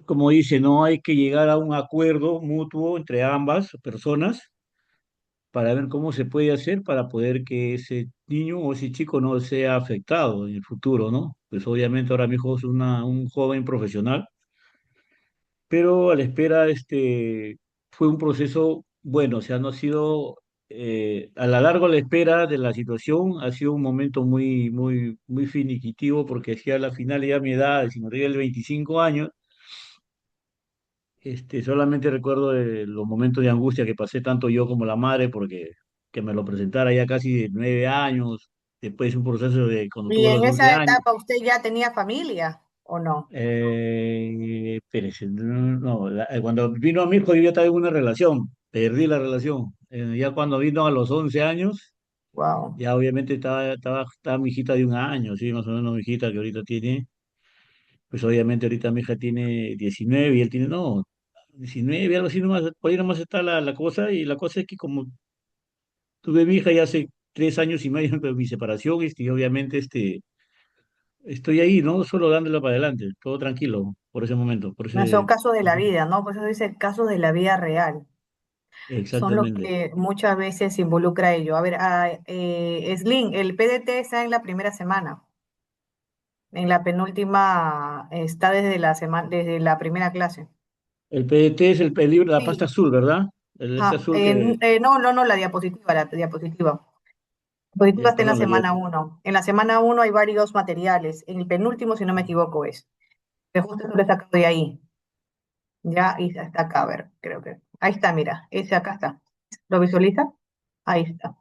como dice, no hay que llegar a un acuerdo mutuo entre ambas personas para ver cómo se puede hacer para poder que ese niño o ese chico no sea afectado en el futuro, ¿no? Pues obviamente ahora mi hijo es un joven profesional, pero a la espera fue un proceso bueno, o sea, no ha sido, a la larga la espera de la situación ha sido un momento muy finiquitivo porque si a la final ya mi edad, si no tenía el 25 años, solamente recuerdo de los momentos de angustia que pasé tanto yo como la madre, porque que me lo presentara ya casi de 9 años, después un proceso de cuando Y tuve los en 11 esa años. etapa usted ya tenía familia, ¿o no? Espérese, no, cuando vino a mi hijo yo ya estaba en una relación, perdí la relación. Ya cuando vino a los 11 años, Wow. ya obviamente estaba mi hijita de 1 año, sí, más o menos mi hijita que ahorita tiene. Pues obviamente ahorita mi hija tiene 19 y él tiene, no, 19, algo así nomás, por ahí nomás está la cosa, y la cosa es que como tuve mi hija ya hace 3 años y medio de mi separación, y obviamente estoy ahí, ¿no? Solo dándolo para adelante, todo tranquilo por ese momento, No son casos de la vida, ¿no? Por eso dice casos de la vida real. Son los exactamente. que muchas veces involucra ello. A ver, Slim, el PDT está en la primera semana. En la penúltima está desde la semana, desde la primera clase. El PDT es el libro, la pasta Sí. azul, ¿verdad? Este Ajá. azul que, No, la diapositiva, la diapositiva. La diapositiva está en la perdón, semana uno. En la semana uno hay varios materiales. En el penúltimo, si no me equivoco, es. Que justo lo he sacado de ahí. Ya, y está acá, a ver, creo que. Ahí está, mira, ese acá está. ¿Lo visualiza? Ahí está.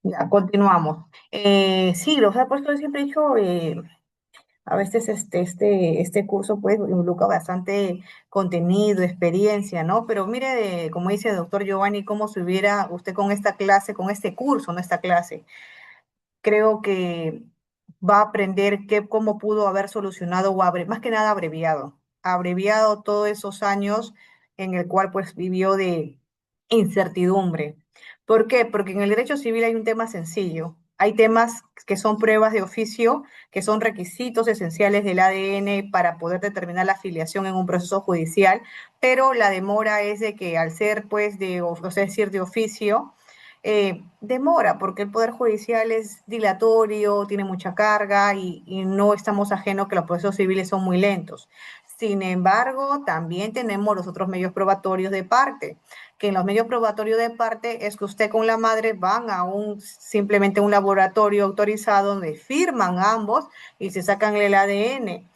Ya, continuamos. Sí, o sea, pues yo siempre he dicho, a veces este curso pues involucra bastante contenido, experiencia, ¿no? Pero mire, como dice el doctor Giovanni, cómo se hubiera usted con esta clase, con este curso, no esta clase, creo que va a aprender cómo pudo haber solucionado o más que nada abreviado todos esos años en el cual pues vivió de incertidumbre. ¿Por qué? Porque en el derecho civil hay un tema sencillo. Hay temas que son pruebas de oficio, que son requisitos esenciales del ADN para poder determinar la afiliación en un proceso judicial, pero la demora es de que al ser pues o sea, decir, de oficio, demora porque el Poder Judicial es dilatorio, tiene mucha carga y no estamos ajenos que los procesos civiles son muy lentos. Sin embargo, también tenemos los otros medios probatorios de parte, que en los medios probatorios de parte es que usted con la madre van a simplemente un laboratorio autorizado donde firman ambos y se sacan el ADN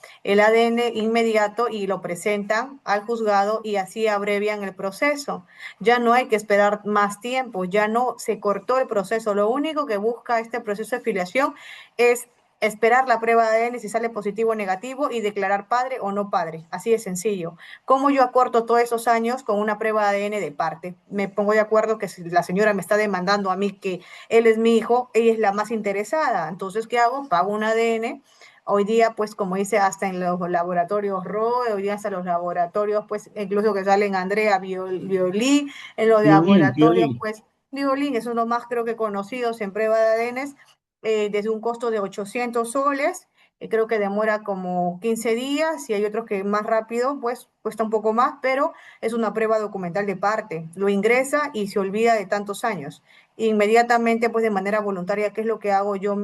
inmediato y lo presentan al juzgado y así abrevian el proceso. Ya no hay que esperar más tiempo, ya no se cortó el proceso. Lo único que busca este proceso de filiación es esperar la prueba de ADN si sale positivo o negativo y declarar padre o no padre. Así de sencillo. ¿Cómo yo acorto todos esos años con una prueba de ADN de parte? Me pongo de acuerdo que si la señora me está demandando a mí que él es mi hijo, ella es la más interesada. Entonces, ¿qué hago? Pago un ADN. Hoy día, pues, como dice, hasta en los laboratorios ROE, hoy día hasta los laboratorios, pues, incluso que salen Andrea Violí, en los laboratorios, violín. pues, Violín es uno más, creo que conocidos en prueba de ADN, desde un costo de 800 soles, creo que demora como 15 días y hay otros que más rápido, pues cuesta un poco más, pero es una prueba documental de parte. Lo ingresa y se olvida de tantos años. Inmediatamente, pues de manera voluntaria, ¿qué es lo que hago? Yo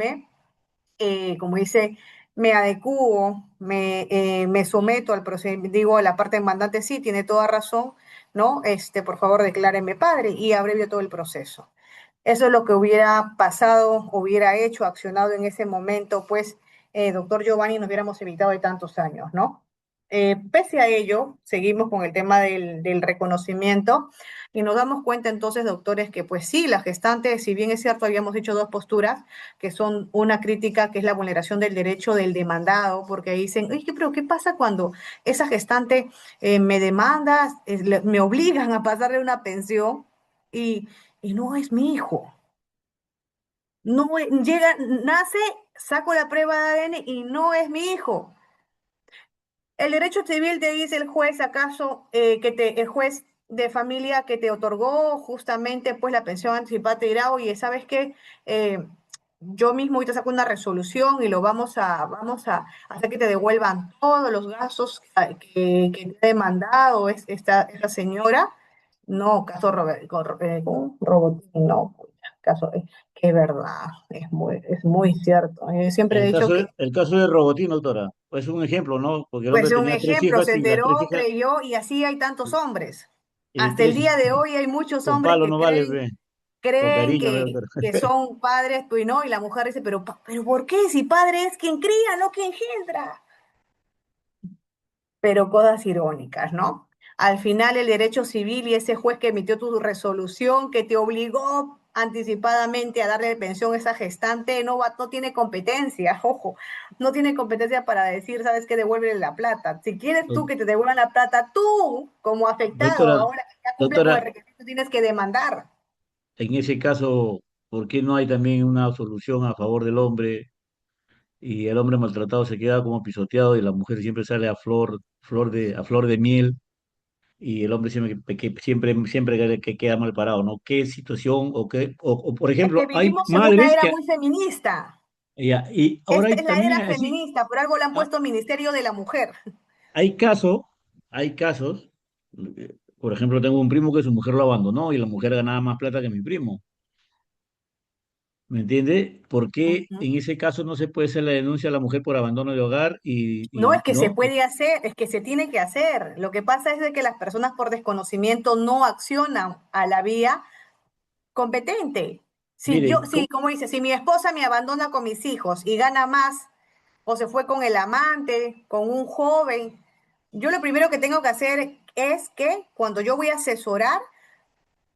como dice, me adecuo, me someto al procedimiento, digo, a la parte demandante, sí, tiene toda razón, ¿no? Por favor, decláreme padre y abrevio todo el proceso. Eso es lo que hubiera pasado, hubiera hecho, accionado en ese momento, pues, doctor Giovanni, nos hubiéramos evitado de tantos años, ¿no? Pese a ello, seguimos con el tema del reconocimiento y nos damos cuenta entonces, doctores, que pues sí, la gestante, si bien es cierto, habíamos hecho dos posturas, que son una crítica, que es la vulneración del derecho del demandado, porque dicen, oye, pero ¿qué pasa cuando esa gestante me demanda, me obligan a pasarle una pensión y, y no es mi hijo? No llega, nace, saco la prueba de ADN y no es mi hijo. El derecho civil te dice el juez, acaso, el juez de familia que te otorgó justamente pues la pensión anticipada te dirá, oye, ¿sabes qué? Yo mismo ahorita saco una resolución y vamos a hacer que te devuelvan todos los gastos que te ha demandado esta señora. No, caso con Robotín, no, caso, que es verdad, es muy cierto. Siempre he dicho que El caso de Robotín, doctora, es un ejemplo, ¿no? Porque el pues hombre un tenía tres ejemplo, hijas se y las tres enteró, hijas, creyó y así hay tantos hombres. y Hasta el tres día de hoy hay muchos con hombres palo que no vale, creen, ve, con creen cariño, ve, que, doctora. que son padres, pues no, y la mujer dice, pero ¿por qué? Si padre es quien cría, no quien engendra. Pero cosas irónicas, ¿no? Al final el derecho civil y ese juez que emitió tu resolución que te obligó anticipadamente a darle pensión a esa gestante no tiene competencia, ojo, no tiene competencia para decir, sabes qué, devuélvele la plata. Si quieres tú Doc- que te devuelvan la plata, tú como afectado, Doctora, ahora que ya cumple con el doctora, requisito, tienes que demandar. en ese caso, ¿por qué no hay también una solución a favor del hombre y el hombre maltratado se queda como pisoteado y la mujer siempre sale a flor de miel y el hombre siempre que queda mal parado, ¿no? ¿Qué situación o por Es que ejemplo, hay vivimos en una madres era que muy feminista. ya, y ahora Esta hay es la también era así, feminista, por algo le han ah, puesto Ministerio de la Mujer. hay casos, hay casos, por ejemplo, tengo un primo que su mujer lo abandonó y la mujer ganaba más plata que mi primo. ¿Me entiende? ¿Por qué Ujú. en ese caso no se puede hacer la denuncia a la mujer por abandono de hogar No es y que se no? puede hacer, es que se tiene que hacer. Lo que pasa es de que las personas por desconocimiento no accionan a la vía competente. Si yo, Mire, si, como dice, si mi esposa me abandona con mis hijos y gana más, o se fue con el amante, con un joven, yo lo primero que tengo que hacer es que cuando yo voy a asesorar,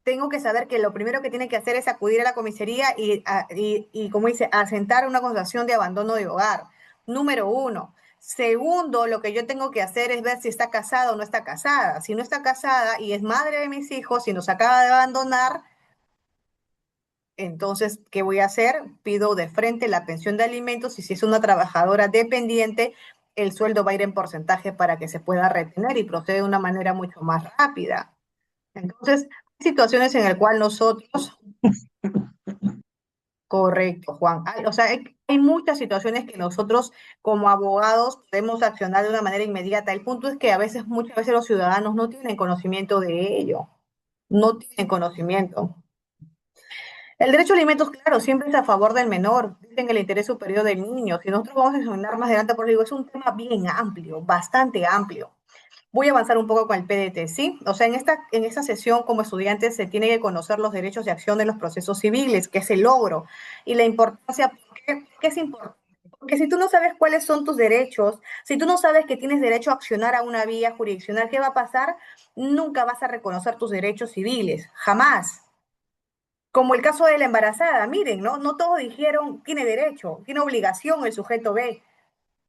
tengo que saber que lo primero que tiene que hacer es acudir a la comisaría y como dice, asentar una acusación de abandono de hogar. Número uno. Segundo, lo que yo tengo que hacer es ver si está casada o no está casada. Si no está casada y es madre de mis hijos, si nos acaba de abandonar, entonces, ¿qué voy a hacer? Pido de frente la pensión de alimentos y si es una trabajadora dependiente, el sueldo va a ir en porcentaje para que se pueda retener y procede de una manera mucho más rápida. Entonces, hay situaciones en las cuales nosotros, correcto, Juan, o sea, hay muchas situaciones que nosotros como abogados podemos accionar de una manera inmediata. El punto es que muchas veces los ciudadanos no tienen conocimiento de ello, no tienen conocimiento. El derecho a alimentos, claro, siempre es a favor del menor, en el interés superior del niño. Si nosotros vamos a examinar más adelante, por digo, es un tema bien amplio, bastante amplio. Voy a avanzar un poco con el PDT, ¿sí? O sea, en esta sesión como estudiantes se tiene que conocer los derechos de acción de los procesos civiles, que es el logro, y la importancia, ¿por qué es importante? Porque si tú no sabes cuáles son tus derechos, si tú no sabes que tienes derecho a accionar a una vía jurisdiccional, ¿qué va a pasar? Nunca vas a reconocer tus derechos civiles, jamás. Como el caso de la embarazada, miren, ¿no? No todos dijeron, tiene derecho, tiene obligación el sujeto B.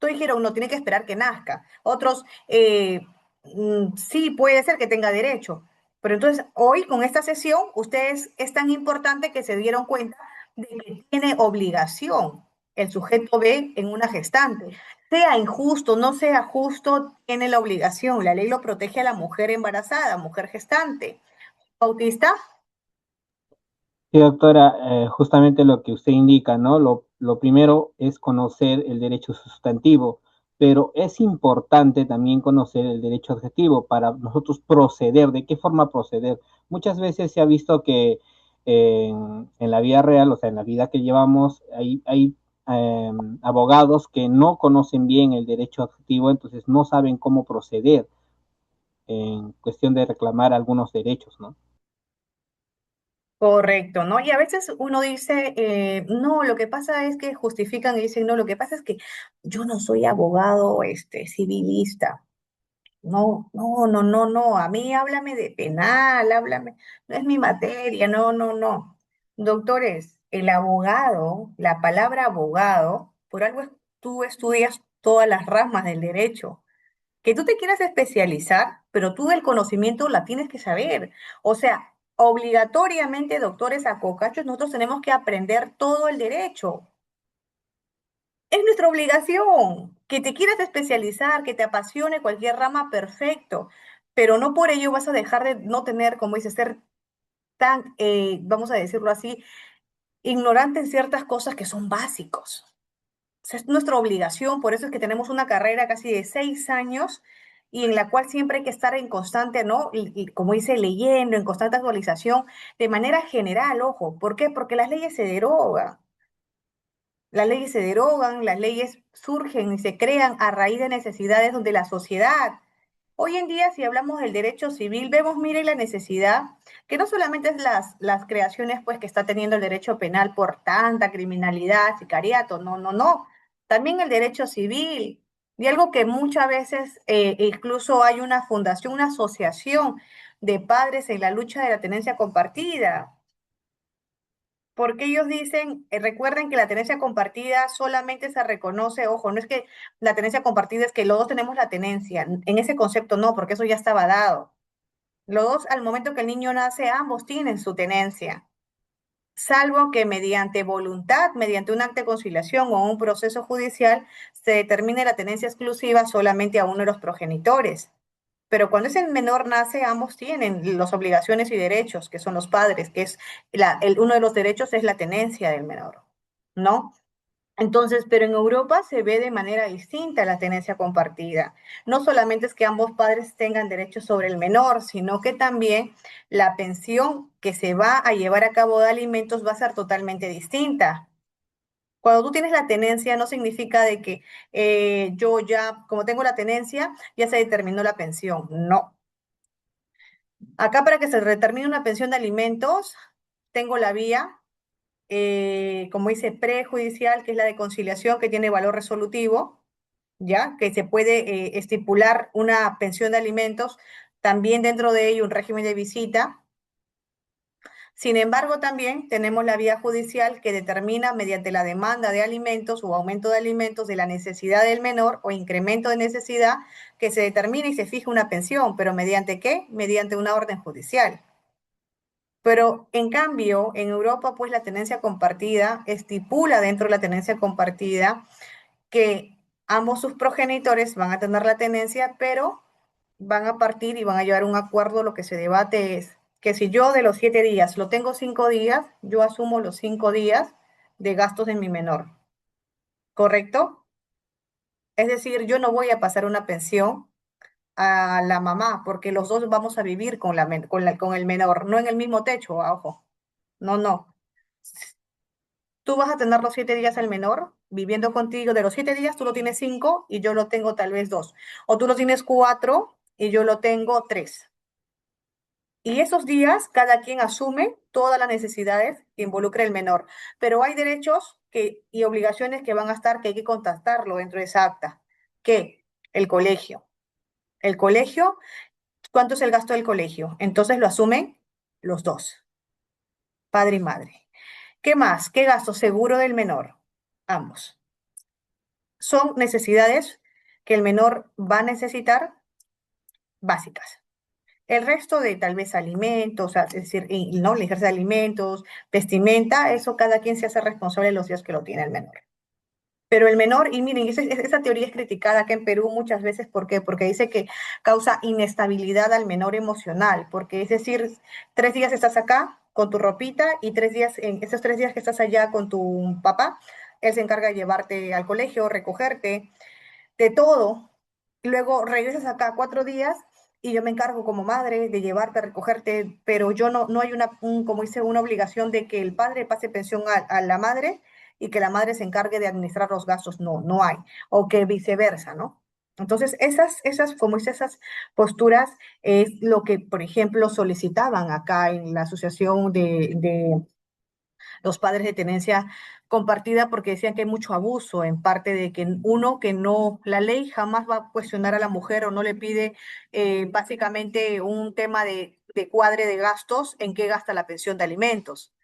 Todos dijeron, no, tiene que esperar que nazca. Otros, sí, puede ser que tenga derecho. Pero entonces, hoy con esta sesión, ustedes es tan importante que se dieron cuenta de que tiene obligación el sujeto B en una gestante. Sea injusto, no sea justo, tiene la obligación. La ley lo protege a la mujer embarazada, mujer gestante. Bautista, Sí, doctora, justamente lo que usted indica, ¿no? lo primero es conocer el derecho sustantivo, pero es importante también conocer el derecho adjetivo para nosotros proceder, de qué forma proceder. Muchas veces se ha visto que en la vida real, o sea, en la vida que llevamos, hay abogados que no conocen bien el derecho adjetivo, entonces no saben cómo proceder en cuestión de reclamar algunos derechos, ¿no? Correcto, ¿no? Y a veces uno dice, no, lo que pasa es que justifican y dicen, no, lo que pasa es que yo no soy abogado, civilista. No, no, no, no, no, a mí háblame de penal, háblame, no es mi materia, no, no, no. Doctores, el abogado, la palabra abogado, por algo tú estudias todas las ramas del derecho. Que tú te quieras especializar, pero tú el conocimiento la tienes que saber. O sea, obligatoriamente, doctores a cocachos, nosotros tenemos que aprender todo el derecho. Es nuestra obligación. Que te quieras especializar, que te apasione cualquier rama, perfecto. Pero no por ello vas a dejar de no tener, como dice, ser tan, vamos a decirlo así, ignorante en ciertas cosas que son básicos. O sea, es nuestra obligación, por eso es que tenemos una carrera casi de 6 años y en la cual siempre hay que estar en constante, ¿no? Y como dice, leyendo, en constante actualización, de manera general, ojo. ¿Por qué? Porque las leyes se derogan. Las leyes se derogan, las leyes surgen y se crean a raíz de necesidades donde la sociedad. Hoy en día, si hablamos del derecho civil, vemos, mire, la necesidad, que no solamente es las creaciones pues, que está teniendo el derecho penal por tanta criminalidad, sicariato, no, no, no. También el derecho civil. Y algo que muchas veces, incluso hay una fundación, una asociación de padres en la lucha de la tenencia compartida. Porque ellos dicen, recuerden que la tenencia compartida solamente se reconoce, ojo, no es que la tenencia compartida es que los dos tenemos la tenencia, en ese concepto no, porque eso ya estaba dado. Los dos, al momento que el niño nace, ambos tienen su tenencia, salvo que mediante voluntad, mediante un acto de conciliación o un proceso judicial, se determine la tenencia exclusiva solamente a uno de los progenitores. Pero cuando ese menor nace, ambos tienen las obligaciones y derechos, que son los padres, que es uno de los derechos es la tenencia del menor, ¿no? Entonces, pero en Europa se ve de manera distinta la tenencia compartida. No solamente es que ambos padres tengan derechos sobre el menor, sino que también la pensión que se va a llevar a cabo de alimentos va a ser totalmente distinta. Cuando tú tienes la tenencia, no significa de que yo ya, como tengo la tenencia, ya se determinó la pensión. No. Acá para que se determine una pensión de alimentos, tengo la vía, como dice, prejudicial, que es la de conciliación, que tiene valor resolutivo, ¿ya? Que se puede estipular una pensión de alimentos, también dentro de ello un régimen de visita. Sin embargo, también tenemos la vía judicial que determina mediante la demanda de alimentos o aumento de alimentos de la necesidad del menor o incremento de necesidad que se determina y se fija una pensión, pero ¿mediante qué? Mediante una orden judicial. Pero en cambio, en Europa, pues la tenencia compartida estipula dentro de la tenencia compartida que ambos sus progenitores van a tener la tenencia, pero van a partir y van a llevar un acuerdo. Lo que se debate es que si yo de los 7 días lo tengo 5 días, yo asumo los 5 días de gastos de mi menor, ¿correcto? Es decir, yo no voy a pasar una pensión a la mamá porque los dos vamos a vivir con el menor, no en el mismo techo, ojo. No, no. Tú vas a tener los 7 días al menor viviendo contigo. De los 7 días, tú lo tienes 5 y yo lo tengo tal vez 2. O tú lo tienes 4 y yo lo tengo 3. Y esos días, cada quien asume todas las necesidades que involucra el menor. Pero hay derechos y obligaciones que van a estar, que hay que contactarlo dentro de esa acta. ¿Qué? El colegio. El colegio, ¿cuánto es el gasto del colegio? Entonces lo asumen los dos, padre y madre. ¿Qué más? ¿Qué gasto? Seguro del menor. Ambos. Son necesidades que el menor va a necesitar básicas. El resto de tal vez alimentos, es decir, no ligereza de alimentos, vestimenta, eso cada quien se hace responsable de los días que lo tiene el menor. Pero el menor, y miren, esa teoría es criticada acá en Perú muchas veces, ¿por qué? Porque dice que causa inestabilidad al menor emocional, porque es decir, 3 días estás acá con tu ropita y 3 días, en esos 3 días que estás allá con tu papá, él se encarga de llevarte al colegio, recogerte, de todo. Y luego regresas acá 4 días y yo me encargo como madre de llevarte, recogerte, pero yo no hay como dice, una obligación de que el padre pase pensión a la madre y que la madre se encargue de administrar los gastos. No hay. O que viceversa, ¿no? Entonces, como dice, esas posturas es lo que, por ejemplo, solicitaban acá en la Asociación de los padres de tenencia compartida porque decían que hay mucho abuso en parte de que uno, que no, la ley jamás va a cuestionar a la mujer o no le pide básicamente un tema de cuadre de gastos en qué gasta la pensión de alimentos.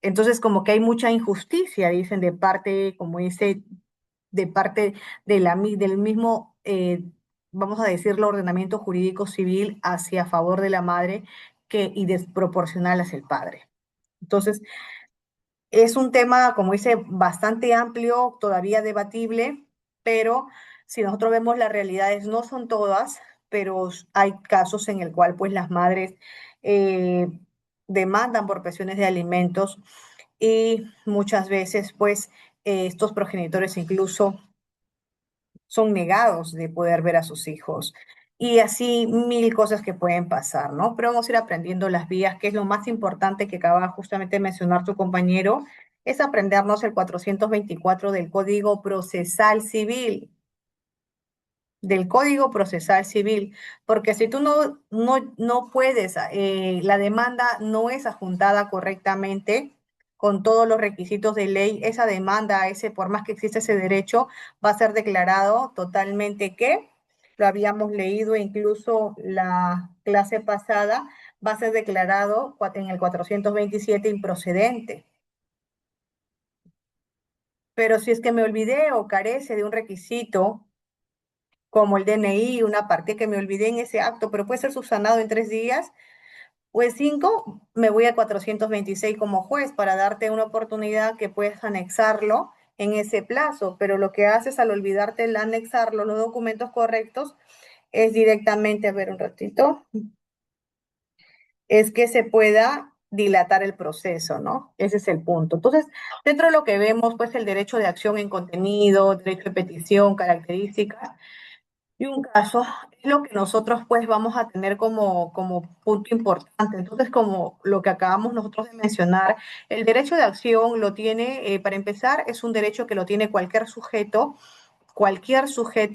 Entonces, como que hay mucha injusticia, dicen, de parte, como dice, de parte del mismo, vamos a decirlo, ordenamiento jurídico civil hacia favor de la madre y desproporcional hacia el padre. Entonces, es un tema, como dice, bastante amplio, todavía debatible, pero si nosotros vemos las realidades, no son todas, pero hay casos en el cual pues las madres eh, demandan por pensiones de alimentos y muchas veces pues estos progenitores incluso son negados de poder ver a sus hijos. Y así mil cosas que pueden pasar, ¿no? Pero vamos a ir aprendiendo las vías, que es lo más importante que acaba justamente de mencionar tu compañero, es aprendernos el 424 del Código Procesal Civil, porque si tú no puedes, la demanda no es adjuntada correctamente con todos los requisitos de ley, esa demanda, por más que exista ese derecho, va a ser declarado totalmente que, lo habíamos leído incluso la clase pasada, va a ser declarado en el 427 improcedente. Pero si es que me olvidé o carece de un requisito, como el DNI, una parte que me olvidé en ese acto, pero puede ser subsanado en 3 días, o en 5, me voy a 426 como juez para darte una oportunidad que puedes anexarlo en ese plazo, pero lo que haces al olvidarte el anexarlo, los documentos correctos, es directamente, a ver un ratito, es que se pueda dilatar el proceso, ¿no? Ese es el punto. Entonces, dentro de lo que vemos, pues el derecho de acción en contenido, derecho de petición, características, y un caso es lo que nosotros pues vamos a tener como punto importante. Entonces, como lo que acabamos nosotros de mencionar, el derecho de acción lo tiene, para empezar, es un derecho que lo tiene cualquier sujeto,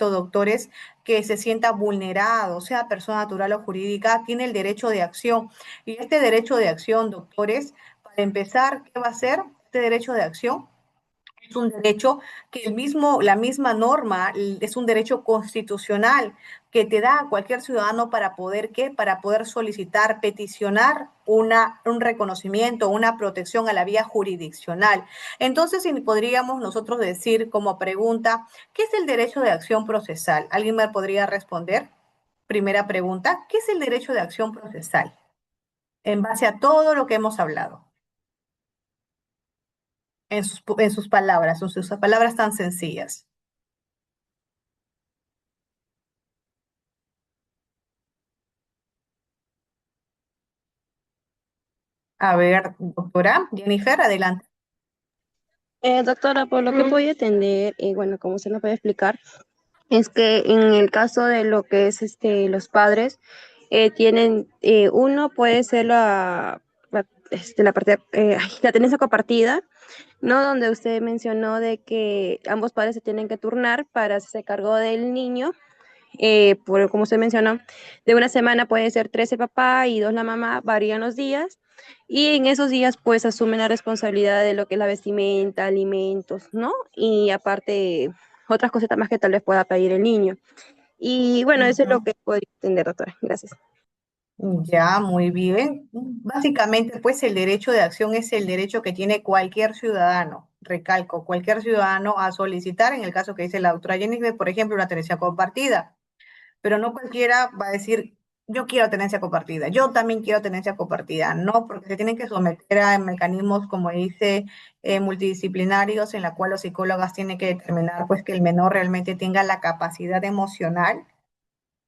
doctores, que se sienta vulnerado, sea persona natural o jurídica, tiene el derecho de acción. Y este derecho de acción, doctores, para empezar, ¿qué va a ser este derecho de acción? Es un derecho que la misma norma es un derecho constitucional que te da a cualquier ciudadano para poder, ¿qué? Para poder solicitar, peticionar un reconocimiento, una protección a la vía jurisdiccional. Entonces, si podríamos nosotros decir como pregunta, ¿qué es el derecho de acción procesal? ¿Alguien me podría responder? Primera pregunta, ¿qué es el derecho de acción procesal? En base a todo lo que hemos hablado, en sus palabras tan sencillas. A ver, doctora Jennifer, adelante. Doctora, por lo que voy a entender, y bueno, como usted nos puede explicar, es que en el caso de lo que es los padres, tienen, uno puede ser la parte, la tenencia compartida, ¿no? Donde usted mencionó de que ambos padres se tienen que turnar para hacerse cargo del niño. Como usted mencionó, de una semana puede ser 13 papá y 2 la mamá, varían los días. Y en esos días, pues, asumen la responsabilidad de lo que es la vestimenta, alimentos, ¿no? Y aparte, otras cositas más que tal vez pueda pedir el niño. Y bueno, eso es lo Ujú. que puedo entender, doctora. Gracias. Ya, muy bien. Básicamente, pues el derecho de acción es el derecho que tiene cualquier ciudadano, recalco, cualquier ciudadano a solicitar, en el caso que dice la doctora Jennifer, por ejemplo, una tenencia compartida. Pero no cualquiera va a decir, yo quiero tenencia compartida, yo también quiero tenencia compartida. No, porque se tienen que someter a mecanismos, como dice, multidisciplinarios, en la cual los psicólogas tienen que determinar, pues, que el menor realmente tenga la capacidad emocional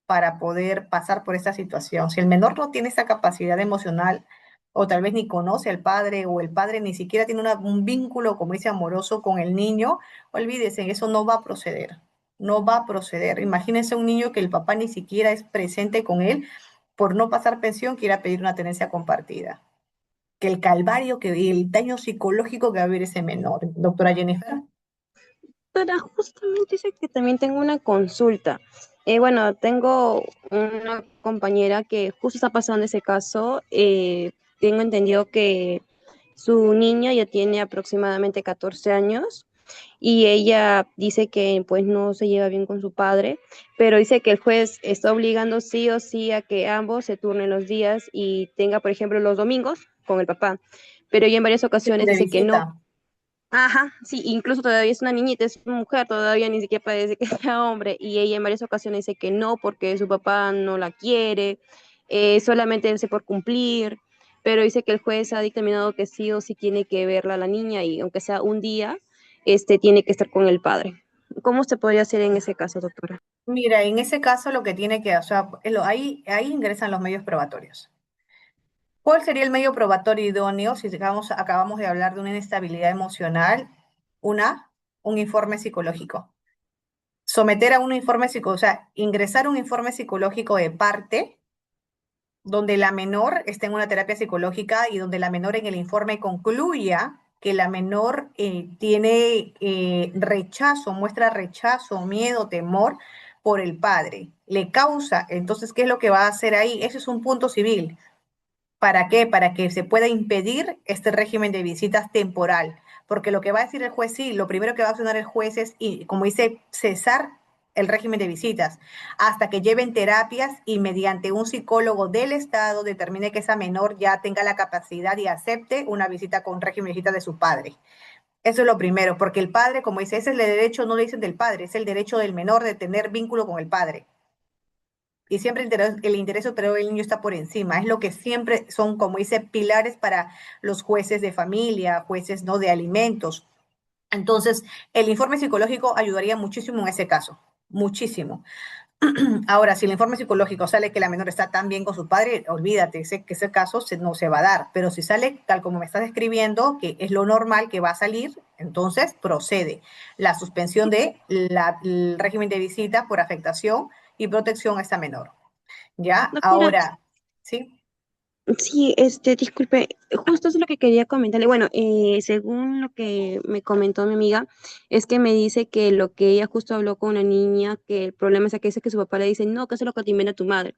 para poder pasar por esta situación. Si el menor no tiene esa capacidad emocional, o tal vez ni conoce al padre, o el padre ni siquiera tiene un vínculo, como dice, amoroso con el niño, olvídese, eso no va a proceder, no va a proceder. Imagínense un niño que el papá ni siquiera es presente con él, por no pasar pensión, quiera pedir una tenencia compartida. Que el calvario, que el daño psicológico que va a vivir ese menor. Doctora Jennifer. Doctora, justamente dice que también tengo una consulta. Bueno, tengo una compañera que justo está pasando ese caso. Tengo entendido que su niña ya tiene aproximadamente 14 años y ella dice que pues no se lleva bien con su padre, pero dice que el juez está obligando sí o sí a que ambos se turnen los días y tenga, por ejemplo, los domingos con el papá. Pero ella en varias ocasiones De dice que no. visita. Ajá, sí, incluso todavía es una niñita, es una mujer, todavía ni siquiera parece que sea hombre, y ella en varias ocasiones dice que no, porque su papá no la quiere, solamente hace por cumplir, pero dice que el juez ha dictaminado que sí o sí tiene que verla a la niña, y aunque sea un día, tiene que estar con el padre. ¿Cómo se podría hacer en ese caso, doctora? Mira, en ese caso lo que tiene que, o sea, ahí ingresan los medios probatorios. ¿Cuál sería el medio probatorio idóneo si acabamos de hablar de una inestabilidad emocional? Una, un informe psicológico. Someter a un informe psicológico, o sea, ingresar un informe psicológico de parte donde la menor esté en una terapia psicológica y donde la menor en el informe concluya que la menor tiene rechazo, muestra rechazo, miedo, temor por el padre. Le causa, entonces, ¿qué es lo que va a hacer ahí? Ese es un punto civil. ¿Para qué? Para que se pueda impedir este régimen de visitas temporal. Porque lo que va a decir el juez, sí, lo primero que va a accionar el juez es, y como dice, cesar el régimen de visitas hasta que lleven terapias y mediante un psicólogo del Estado determine que esa menor ya tenga la capacidad y acepte una visita con régimen de visitas de su padre. Eso es lo primero, porque el padre, como dice, ese es el derecho, no le dicen del padre, es el derecho del menor de tener vínculo con el padre. Y siempre el interés superior del niño está por encima. Es lo que siempre son, como dice, pilares para los jueces de familia, jueces no de alimentos. Entonces, el informe psicológico ayudaría muchísimo en ese caso, muchísimo. Ahora, si el informe psicológico sale que la menor está tan bien con su padre, olvídate que ese caso no se va a dar. Pero si sale tal como me estás describiendo, que es lo normal que va a salir, entonces procede la suspensión del régimen de visita por afectación y protección a esta menor. ¿Ya? Doctora, Ahora, ¿sí? sí, disculpe, justo eso es lo que quería comentarle. Bueno, según lo que me comentó mi amiga, es que me dice que lo que ella justo habló con una niña, que el problema es que dice que su papá le dice, no, que eso es lo que te inventa tu madre.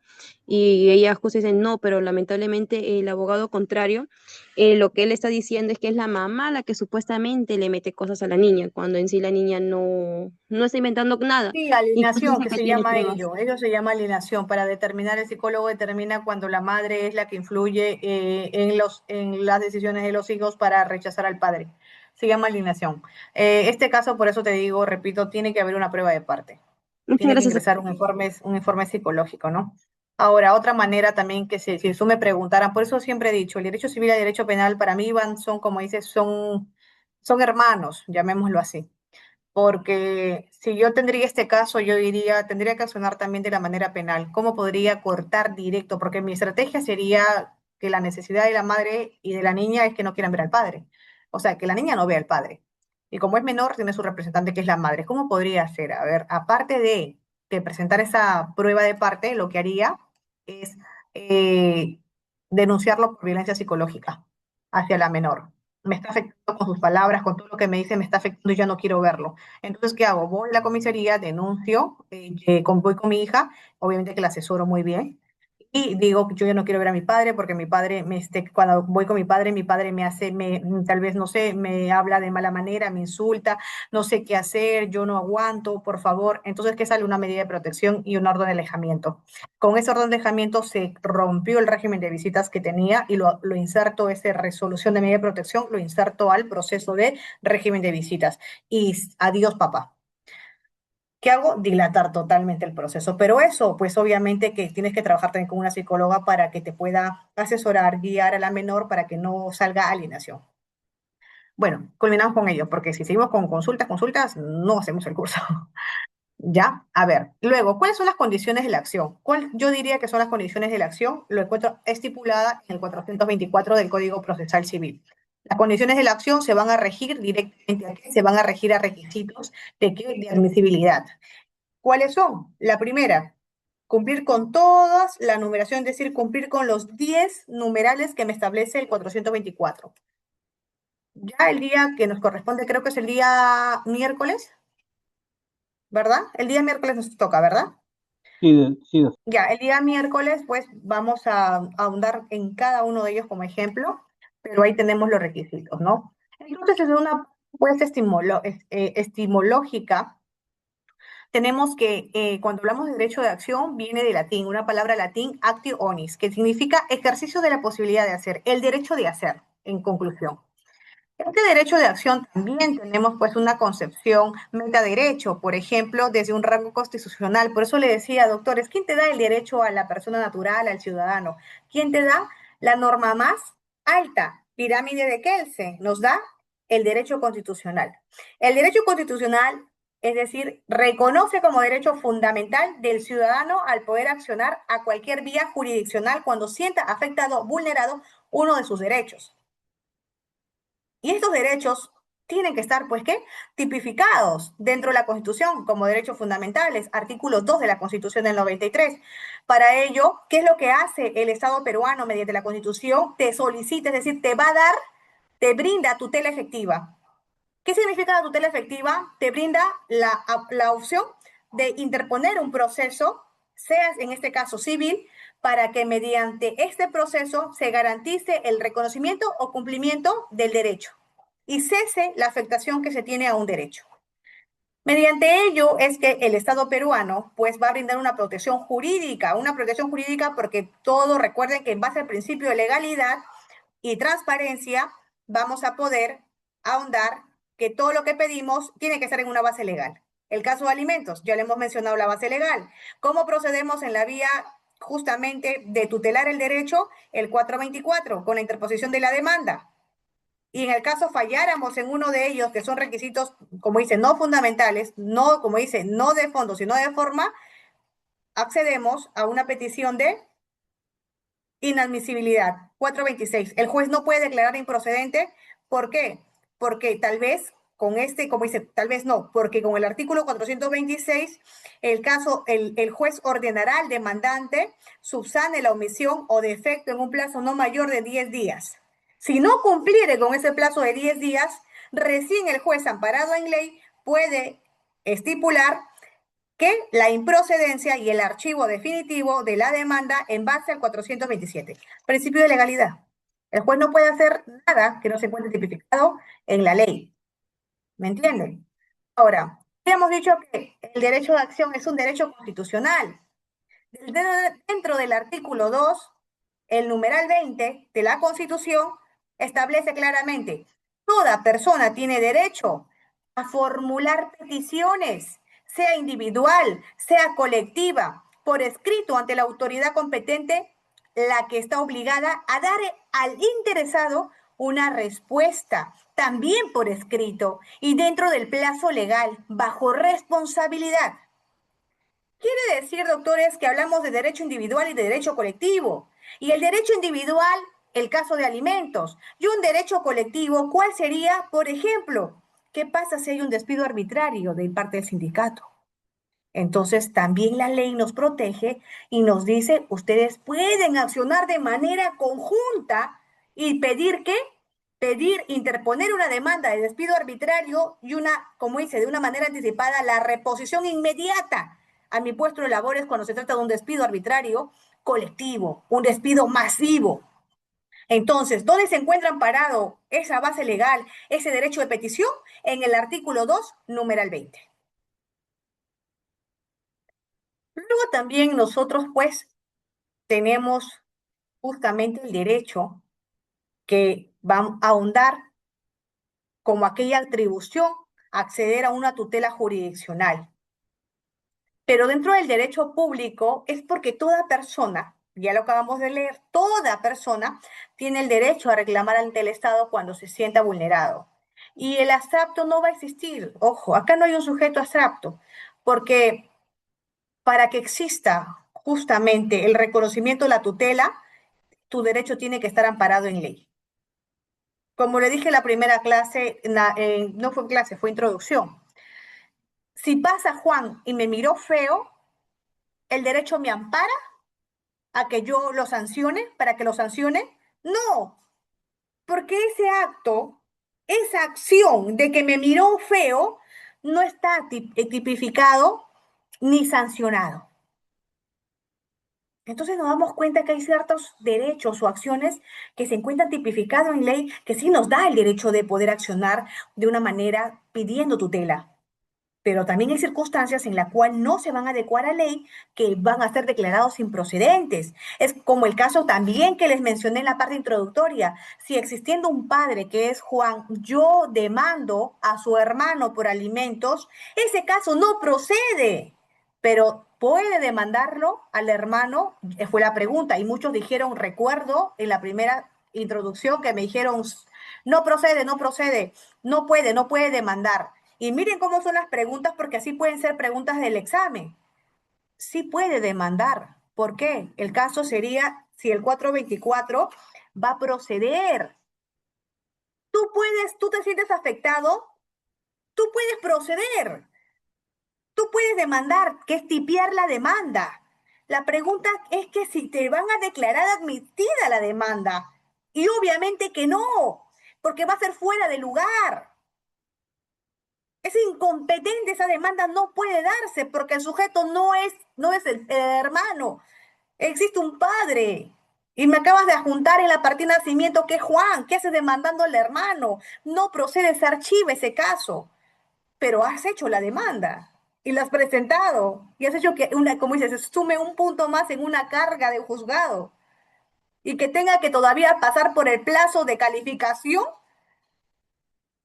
Y ella justo dice, no, pero lamentablemente el abogado contrario, lo que él está diciendo es que es la mamá la que supuestamente le mete cosas a la niña, cuando en sí la niña no está inventando nada. Sí, Incluso alineación, dice que que se tiene llama pruebas. ello se llama alineación. Para determinar, el psicólogo determina cuando la madre es la que influye en las decisiones de los hijos para rechazar al padre. Se llama alineación. Este caso, por eso te digo, repito, tiene que haber una prueba de parte. Muchas Tiene que gracias. ingresar un informe psicológico, ¿no? Ahora, otra manera también que si eso me preguntaran, por eso siempre he dicho, el derecho civil y el derecho penal para mí son, como dices, son hermanos, llamémoslo así. Porque si yo tendría este caso, yo diría, tendría que accionar también de la manera penal. ¿Cómo podría cortar directo? Porque mi estrategia sería que la necesidad de la madre y de la niña es que no quieran ver al padre. O sea, que la niña no vea al padre. Y como es menor, tiene su representante que es la madre. ¿Cómo podría hacer? A ver, aparte de presentar esa prueba de parte, lo que haría es eh, denunciarlo por violencia psicológica hacia la menor. Me está afectando con sus palabras, con todo lo que me dice, me está afectando y ya no quiero verlo. Entonces, ¿qué hago? Voy a la comisaría, denuncio, voy con mi hija, obviamente que la asesoro muy bien, y digo, yo ya no quiero ver a mi padre porque mi padre, cuando voy con mi padre me hace, tal vez, no sé, me habla de mala manera, me insulta, no sé qué hacer, yo no aguanto, por favor. Entonces, ¿qué sale? Una medida de protección y un orden de alejamiento. Con ese orden de alejamiento se rompió el régimen de visitas que tenía y lo inserto, esa resolución de medida de protección, lo inserto al proceso de régimen de visitas. Y adiós, papá. ¿Qué hago? Dilatar totalmente el proceso. Pero eso, pues obviamente que tienes que trabajar también con una psicóloga para que te pueda asesorar, guiar a la menor para que no salga alienación. Bueno, culminamos con ello, porque si seguimos con consultas, no hacemos el curso. Ya, a ver, luego, ¿cuáles son las condiciones de la acción? ¿Cuál yo diría que son las condiciones de la acción? Lo encuentro estipulada en el 424 del Código Procesal Civil. Las condiciones de la acción se van a regir directamente aquí, se van a regir a requisitos de, de admisibilidad. ¿Cuáles son? La primera, cumplir con todas la numeración, es decir, cumplir con los 10 numerales que me establece el 424. Ya el día que nos corresponde, creo que es el día miércoles, ¿verdad? El día miércoles nos toca, ¿verdad? Sí, sí, Ya, el día miércoles, pues vamos a ahondar en cada uno de ellos como ejemplo, pero ahí tenemos los requisitos, ¿no? Entonces, es una pues estimológica, tenemos que cuando hablamos de derecho de acción, viene de latín, una palabra latín, actio onis, que significa ejercicio de la posibilidad de hacer, el derecho de hacer, en conclusión. Este derecho de acción también tenemos pues una concepción metaderecho, por ejemplo, desde un rango constitucional. Por eso le decía, doctores, ¿quién te da el derecho a la persona natural, al ciudadano? ¿Quién te da la norma más alta? Pirámide de Kelsen nos da el derecho constitucional. El derecho constitucional, es decir, reconoce como derecho fundamental del ciudadano al poder accionar a cualquier vía jurisdiccional cuando sienta afectado, vulnerado uno de sus derechos. Y estos derechos tienen que estar, pues, ¿qué? Tipificados dentro de la Constitución como derechos fundamentales, artículo 2 de la Constitución del 93. Para ello, ¿qué es lo que hace el Estado peruano mediante la Constitución? Te solicita, es decir, te va a dar, te brinda tutela efectiva. ¿Qué significa la tutela efectiva? Te brinda la opción de interponer un proceso, sea en este caso civil, para que mediante este proceso se garantice el reconocimiento o cumplimiento del derecho y cese la afectación que se tiene a un derecho. Mediante ello es que el Estado peruano pues va a brindar una protección jurídica porque todo, recuerden que en base al principio de legalidad y transparencia vamos a poder ahondar que todo lo que pedimos tiene que estar en una base legal. El caso de alimentos, ya le hemos mencionado la base legal. ¿Cómo procedemos en la vía justamente de tutelar el derecho? El 424, con la interposición de la demanda. Y en el caso falláramos en uno de ellos, que son requisitos, como dice, no fundamentales, no, como dice, no de fondo, sino de forma, accedemos a una petición de inadmisibilidad. 426. El juez no puede declarar improcedente. ¿Por qué? Porque tal vez con este, como dice, tal vez no, porque con el artículo 426, el juez ordenará al demandante subsane la omisión o defecto en un plazo no mayor de 10 días. Si no cumpliere con ese plazo de 10 días, recién el juez amparado en ley puede estipular que la improcedencia y el archivo definitivo de la demanda en base al 427. Principio de legalidad. El juez no puede hacer nada que no se encuentre tipificado en la ley. ¿Me entienden? Ahora, habíamos dicho que el derecho de acción es un derecho constitucional. Dentro del artículo 2, el numeral 20 de la Constitución establece claramente, toda persona tiene derecho a formular peticiones, sea individual, sea colectiva, por escrito ante la autoridad competente, la que está obligada a dar al interesado una respuesta, también por escrito y dentro del plazo legal, bajo responsabilidad. Quiere decir, doctores, que hablamos de derecho individual y de derecho colectivo. Y el derecho individual, el caso de alimentos. Y un derecho colectivo, ¿cuál sería? Por ejemplo, ¿qué pasa si hay un despido arbitrario de parte del sindicato? Entonces, también la ley nos protege y nos dice, ustedes pueden accionar de manera conjunta y pedir qué? Pedir, interponer una demanda de despido arbitrario y una, como dice, de una manera anticipada, la reposición inmediata a mi puesto de labores cuando se trata de un despido arbitrario colectivo, un despido masivo. Entonces, ¿dónde se encuentra amparado esa base legal, ese derecho de petición? En el artículo 2, numeral 20. Luego también nosotros, pues, tenemos justamente el derecho que va a ahondar como aquella atribución a acceder a una tutela jurisdiccional. Pero dentro del derecho público es porque toda persona, ya lo acabamos de leer, toda persona tiene el derecho a reclamar ante el Estado cuando se sienta vulnerado. Y el abstracto no va a existir. Ojo, acá no hay un sujeto abstracto. porque para que exista justamente el reconocimiento de la tutela, tu derecho tiene que estar amparado en ley. Como le dije en la primera clase, no fue clase, fue introducción. Si pasa Juan y me miró feo, ¿el derecho me ampara a que yo lo sancione, para que lo sancione? No, porque ese acto, esa acción de que me miró feo, no está tipificado ni sancionado. Entonces nos damos cuenta que hay ciertos derechos o acciones que se encuentran tipificados en ley que sí nos da el derecho de poder accionar de una manera pidiendo tutela. Pero también hay circunstancias en las cuales no se van a adecuar a ley que van a ser declarados improcedentes. Es como el caso también que les mencioné en la parte introductoria. Si existiendo un padre que es Juan, yo demando a su hermano por alimentos, ese caso no procede, pero puede demandarlo al hermano, fue la pregunta, y muchos dijeron, recuerdo en la primera introducción que me dijeron, no procede, no procede, no puede demandar. Y miren cómo son las preguntas, porque así pueden ser preguntas del examen. Sí puede demandar. ¿Por qué? El caso sería si el 424 va a proceder. Tú te sientes afectado, tú puedes proceder. Tú puedes demandar, que es tipiar la demanda. La pregunta es que si te van a declarar admitida la demanda. Y obviamente que no, porque va a ser fuera de lugar. Es incompetente, esa demanda no puede darse porque el sujeto no es el hermano. Existe un padre. Y me acabas de adjuntar en la partida de nacimiento que es Juan. ¿Qué haces demandando al hermano? No procede, se archiva ese caso. Pero has hecho la demanda y la has presentado. Y has hecho que, como dices, se sume un punto más en una carga de juzgado. Y que tenga que todavía pasar por el plazo de calificación.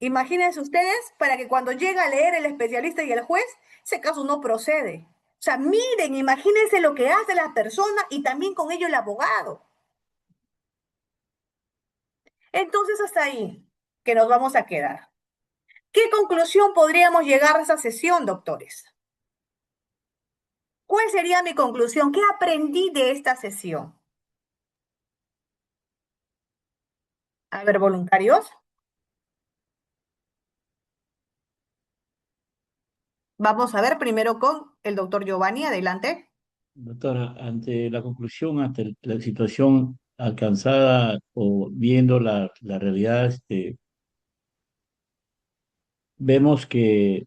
Imagínense ustedes para que cuando llega a leer el especialista y el juez, ese caso no procede. O sea, miren, imagínense lo que hace la persona y también con ello el abogado. Entonces, hasta ahí que nos vamos a quedar. ¿Qué conclusión podríamos llegar a esa sesión, doctores? ¿Cuál sería mi conclusión? ¿Qué aprendí de esta sesión? A ver, voluntarios. Vamos a ver primero con el doctor Giovanni. Adelante. Doctora, ante la conclusión, ante la situación alcanzada o viendo la realidad, vemos que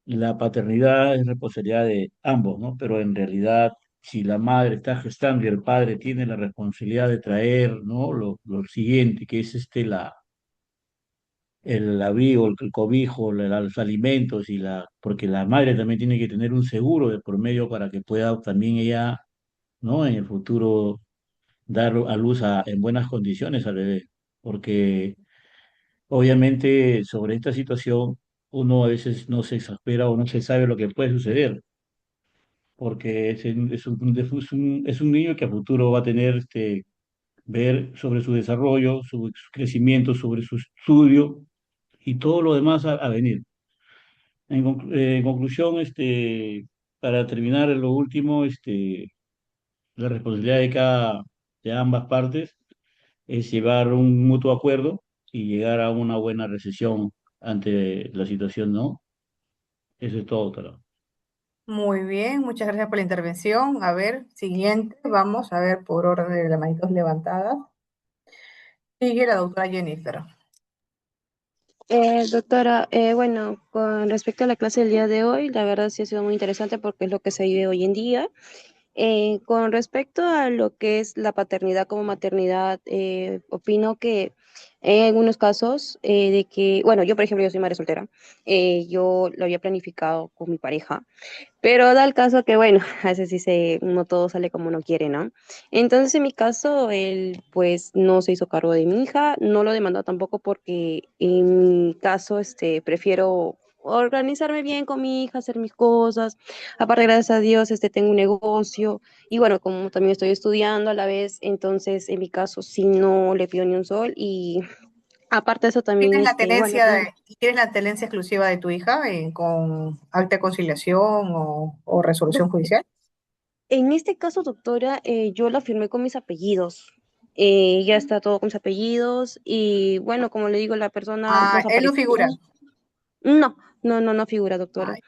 la paternidad es responsabilidad de ambos, ¿no? Pero en realidad, si la madre está gestando y el padre tiene la responsabilidad de traer, ¿no? Lo siguiente, que es el abrigo, el cobijo, los alimentos porque la madre también tiene que tener un seguro de por medio para que pueda también ella, ¿no? En el futuro dar a luz en buenas condiciones al bebé, porque obviamente sobre esta situación uno a veces no se exaspera o no se sabe lo que puede suceder, porque es un niño que a futuro va a tener ver sobre su desarrollo, su crecimiento, sobre su estudio y todo lo demás a venir. En conclusión, para terminar, lo último, la responsabilidad de ambas partes es llevar un mutuo acuerdo y llegar a una buena recesión ante la situación, ¿no? Eso es todo, doctora. Muy bien, muchas gracias por la intervención. A ver, siguiente, vamos a ver por orden de las manitos levantadas. Sigue la doctora Jennifer. Doctora, bueno, con respecto a la clase del día de hoy, la verdad sí ha sido muy interesante porque es lo que se vive hoy en día. Con respecto a lo que es la paternidad como maternidad, opino que en algunos casos de que, bueno, yo por ejemplo, yo soy madre soltera, yo lo había planificado con mi pareja, pero da el caso que, bueno, a veces sí no todo sale como uno quiere, ¿no? Entonces, en mi caso, él pues no se hizo cargo de mi hija, no lo demandó tampoco porque en mi caso, prefiero organizarme bien con mi hija, hacer mis cosas. Aparte, gracias a Dios, tengo un negocio y bueno, como también estoy estudiando a la vez, entonces en mi caso sí no le pido ni un sol y Aparte de eso también, ¿Tienes la bueno, tenencia, tienes la tenencia exclusiva de tu hija con acta de conciliación o resolución judicial? en este caso, doctora, yo la firmé con mis apellidos. Ya está todo con mis apellidos y bueno, como le digo, la persona Ah, nos él no apareció. figura. No, no, no, no figura, doctora. Ay,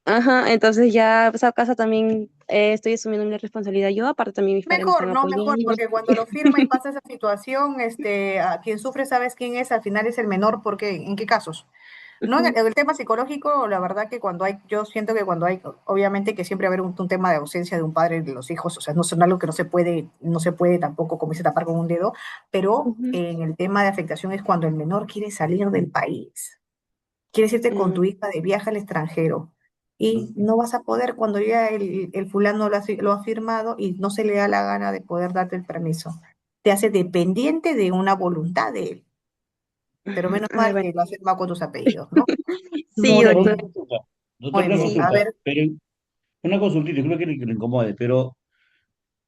Ajá, entonces ya, pues a casa también estoy asumiendo mi responsabilidad yo, aparte también mis padres me mejor, están no, mejor, apoyando. porque cuando lo firma y pasa esa situación, a quien sufre, sabes quién es, al final es el menor, porque ¿en qué casos? No, Ujú, en el tema psicológico, la verdad que cuando hay, yo siento que cuando hay, obviamente que siempre va a haber un tema de ausencia de un padre de los hijos, o sea, no son algo que no se puede tampoco, como dice, tapar con un dedo, pero ujú, en el tema de afectación es cuando el menor quiere salir del país. Quieres irte con mm, tu hija de viaje al extranjero y no vas a poder cuando ya el fulano lo ha firmado y no se le da la gana de poder darte el permiso. Te hace dependiente de una voluntad de él, pero ujú. menos Ay, mal bueno. que lo ha firmado con tus apellidos, ¿no? Sí, Muy Doctor, una doctora. bien, consulta. Doctor, muy una bien. Sí. A consulta. ver, Pero una consultita, creo que le incomode, pero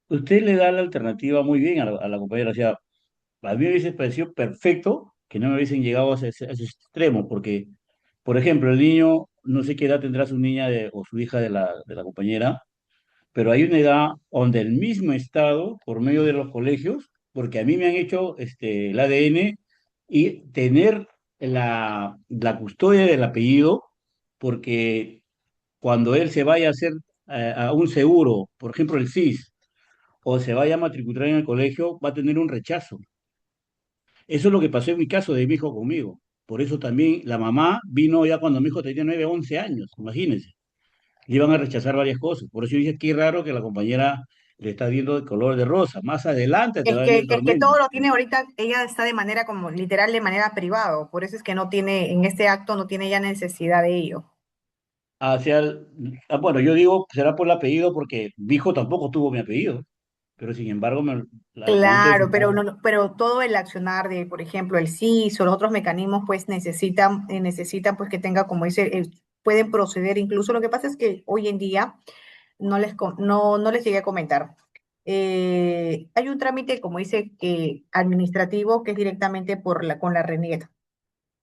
usted le da la alternativa muy bien a la compañera. O sea, a mí me hubiese parecido perfecto que no me hubiesen llegado a ese extremo, porque, por ejemplo, el niño, no sé qué edad tendrá su niña o su hija de la compañera, pero hay una edad donde el mismo Estado, por medio de los colegios, porque a mí me han hecho el ADN y tener la custodia del apellido, porque cuando él se vaya a hacer a un seguro, por ejemplo el SIS, o se vaya a matricular en el colegio, va a tener un rechazo. Eso es lo que pasó en mi caso de mi hijo conmigo. Por eso también la mamá vino ya cuando mi hijo tenía 9 o 11 años, imagínense. Le iban a rechazar varias cosas. Por eso yo dije, qué raro que la compañera le está viendo de color de rosa. Más adelante te va a venir el es que tormento. todo lo tiene ahorita, ella está de manera como literal de manera privada, por eso es que no tiene, en este acto no tiene ya necesidad de ello. Hacia bueno, yo digo, será por el apellido porque mi hijo tampoco tuvo mi apellido. Pero sin embargo, al momento de Claro, firmar, pero pero todo el accionar de, por ejemplo, el CIS o los otros mecanismos, pues necesitan pues que tenga, como dice, pueden proceder. Incluso lo que pasa es que hoy en día no les llegué a comentar. Hay un trámite, como dice, que administrativo que es directamente con la RENIEC.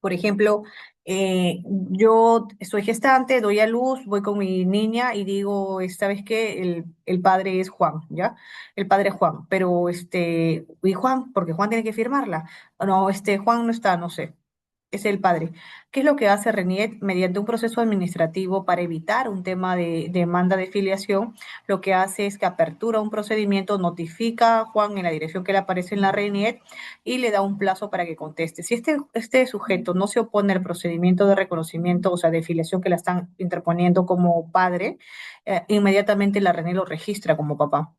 Por ejemplo, yo soy gestante, doy a luz, voy con mi niña y digo, ¿sabes qué? El padre es Juan, ¿ya? El padre es Juan, pero y Juan, porque Juan tiene que firmarla. No, Juan no está, no sé, es el padre. ¿Qué es lo que hace RENIEC mediante un proceso administrativo para evitar un tema de demanda de filiación? Lo que hace es que apertura un procedimiento, notifica a Juan en la dirección que le aparece en la RENIEC y le da un plazo para que conteste. Si este sujeto no se opone al procedimiento de reconocimiento, o sea, de filiación que la están interponiendo como padre, inmediatamente la RENIEC lo registra como papá.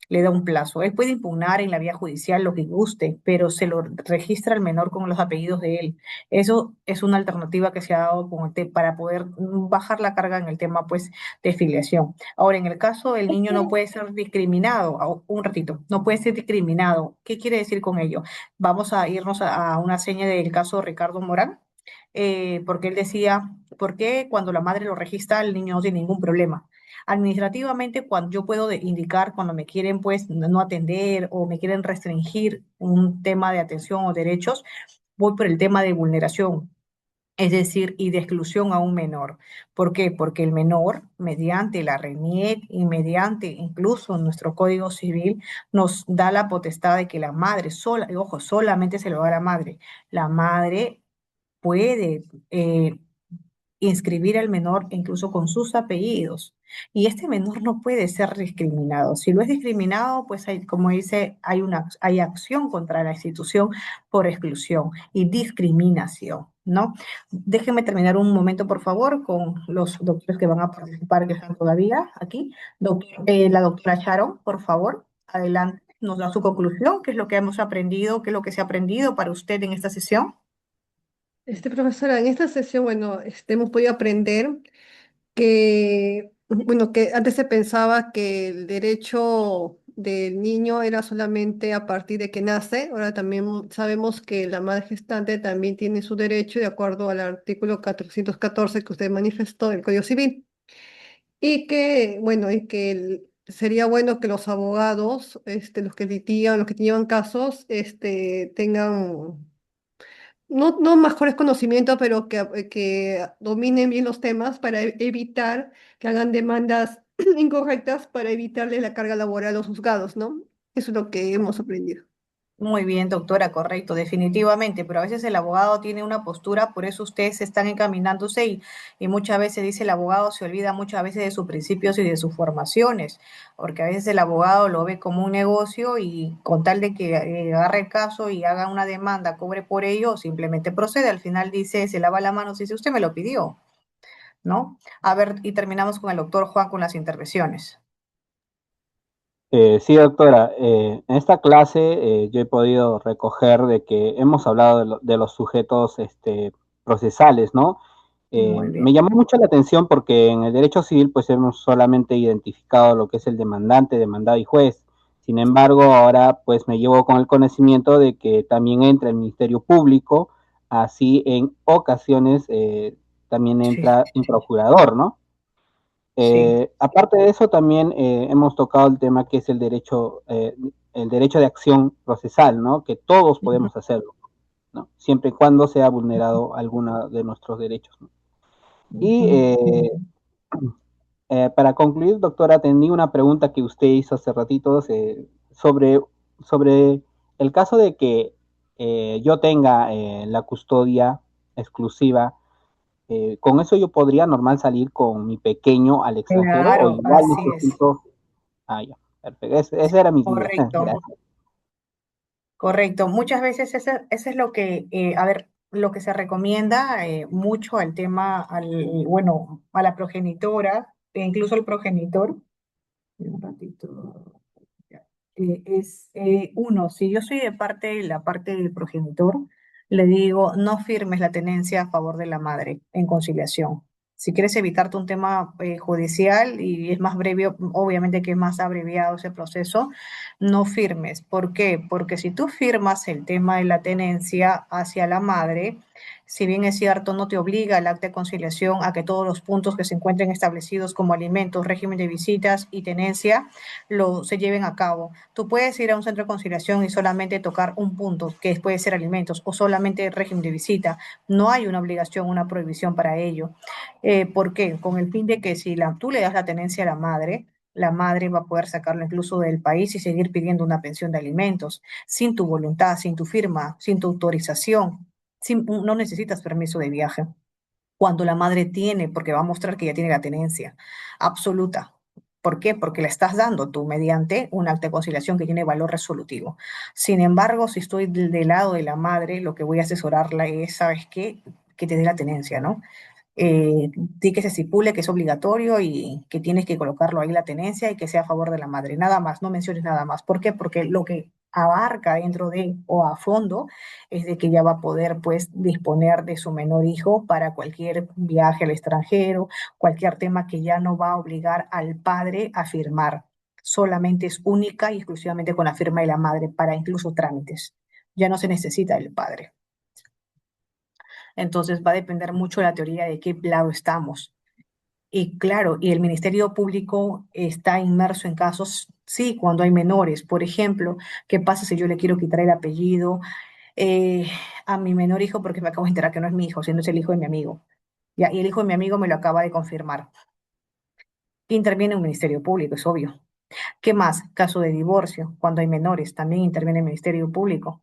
Le da un plazo. Él puede impugnar en la vía judicial lo que guste, pero se lo registra al menor con los apellidos de él. Eso es una alternativa que se ha dado para poder bajar la carga en el tema, pues, de filiación. Ahora, en el caso del niño no puede ser discriminado, un ratito, no puede ser discriminado. ¿Qué quiere decir con ello? Vamos a irnos a una seña del caso de Ricardo Morán, porque él decía, ¿por qué cuando la madre lo registra el niño no tiene ningún problema? Administrativamente, cuando yo puedo indicar cuando me quieren pues no atender o me quieren restringir un tema de atención o derechos, voy por el tema de vulneración, es decir, y de exclusión a un menor. ¿Por qué? Porque el menor, mediante la RENIEC y mediante incluso nuestro Código Civil, nos da la potestad de que la madre sola, y ojo, solamente se lo da a la madre puede inscribir al menor incluso con sus apellidos. Y este menor no puede ser discriminado. Si lo es discriminado, pues hay, como dice, hay acción contra la institución por exclusión y discriminación, ¿no? Déjenme terminar un momento, por favor, con los doctores que van a participar, que están todavía aquí. La doctora Sharon, por favor, adelante, nos da su conclusión, qué es lo que hemos aprendido, qué es lo que se ha aprendido para usted en esta sesión. Profesora, en esta sesión, bueno, hemos podido aprender que, bueno, que antes se pensaba que el derecho del niño era solamente a partir de que nace. Ahora también sabemos que la madre gestante también tiene su derecho de acuerdo al artículo 414 que usted manifestó del Código Civil. Y que, bueno, sería bueno que los abogados, los que litigan, los que llevan casos, tengan no mejores conocimientos, pero que dominen bien los temas para evitar que hagan demandas incorrectas para evitarle la carga laboral a los juzgados, ¿no? Eso es lo que hemos aprendido. Muy bien, doctora, correcto, definitivamente, pero a veces el abogado tiene una postura, por eso ustedes están encaminándose y muchas veces dice el abogado se olvida muchas veces de sus principios y de sus formaciones, porque a veces el abogado lo ve como un negocio y con tal de que agarre el caso y haga una demanda, cobre por ello, simplemente procede, al final dice, se lava la mano, dice, usted me lo pidió, ¿no? A ver, y terminamos con el doctor Juan con las intervenciones. Sí, doctora, en esta clase yo he podido recoger de que hemos hablado de los sujetos procesales, ¿no? Muy Me bien. llamó mucho la atención porque en el derecho civil pues hemos solamente identificado lo que es el demandante, demandado y juez. Sin embargo, ahora pues me llevo con el conocimiento de que también entra el Ministerio Público, así en ocasiones también Sí, entra un procurador, ¿no? sí. Aparte de eso, también hemos tocado el tema que es el derecho de acción procesal, ¿no? Que todos Ujú, podemos hacerlo, ¿no? Siempre y cuando sea vulnerado alguno de nuestros derechos, ¿no? Y ujú, para concluir, doctora, tenía una pregunta que usted hizo hace ratitos sobre, sobre el caso de que yo tenga la custodia exclusiva. ¿Con eso yo podría normal salir con mi pequeño al extranjero o claro, igual así es. necesito? Ah, ya, perfecto. Esa era mi duda. Correcto, Gracias. correcto. Muchas veces ese es lo que, a ver, lo que se recomienda mucho al tema, bueno, a la progenitora, e incluso al progenitor. Un ratito. Ya. Uno, si yo soy de la parte del progenitor, le digo, no firmes la tenencia a favor de la madre en conciliación. Si quieres evitarte un tema judicial y es más breve, obviamente que es más abreviado ese proceso, no firmes. ¿Por qué? Porque si tú firmas el tema de la tenencia hacia la madre, si bien es cierto, no te obliga el acta de conciliación a que todos los puntos que se encuentren establecidos como alimentos, régimen de visitas y tenencia se lleven a cabo. Tú puedes ir a un centro de conciliación y solamente tocar un punto, que puede ser alimentos, o solamente el régimen de visita. No hay una obligación, una prohibición para ello. ¿Por qué? Con el fin de que si tú le das la tenencia a la madre va a poder sacarlo incluso del país y seguir pidiendo una pensión de alimentos, sin tu voluntad, sin tu firma, sin tu autorización. No necesitas permiso de viaje cuando la madre tiene, porque va a mostrar que ya tiene la tenencia absoluta. ¿Por qué? Porque le estás dando tú mediante un acta de conciliación que tiene valor resolutivo. Sin embargo, si estoy del lado de la madre, lo que voy a asesorarla es, ¿sabes qué? Que te dé la tenencia, ¿no? Di que se estipule que es obligatorio y que tienes que colocarlo ahí la tenencia y que sea a favor de la madre. Nada más, no menciones nada más. ¿Por qué? Porque lo que abarca dentro de o a fondo es de que ya va a poder pues disponer de su menor hijo para cualquier viaje al extranjero, cualquier tema que ya no va a obligar al padre a firmar. Solamente es única y exclusivamente con la firma de la madre para incluso trámites. Ya no se necesita el padre. Entonces va a depender mucho de la teoría de qué lado estamos. Y claro, y el Ministerio Público está inmerso en casos, sí, cuando hay menores. Por ejemplo, ¿qué pasa si yo le quiero quitar el apellido eh, a mi menor hijo porque me acabo de enterar que no es mi hijo, sino es el hijo de mi amigo? Ya, y el hijo de mi amigo me lo acaba de confirmar. Interviene un Ministerio Público, es obvio. ¿Qué más? Caso de divorcio, cuando hay menores, también interviene el Ministerio Público.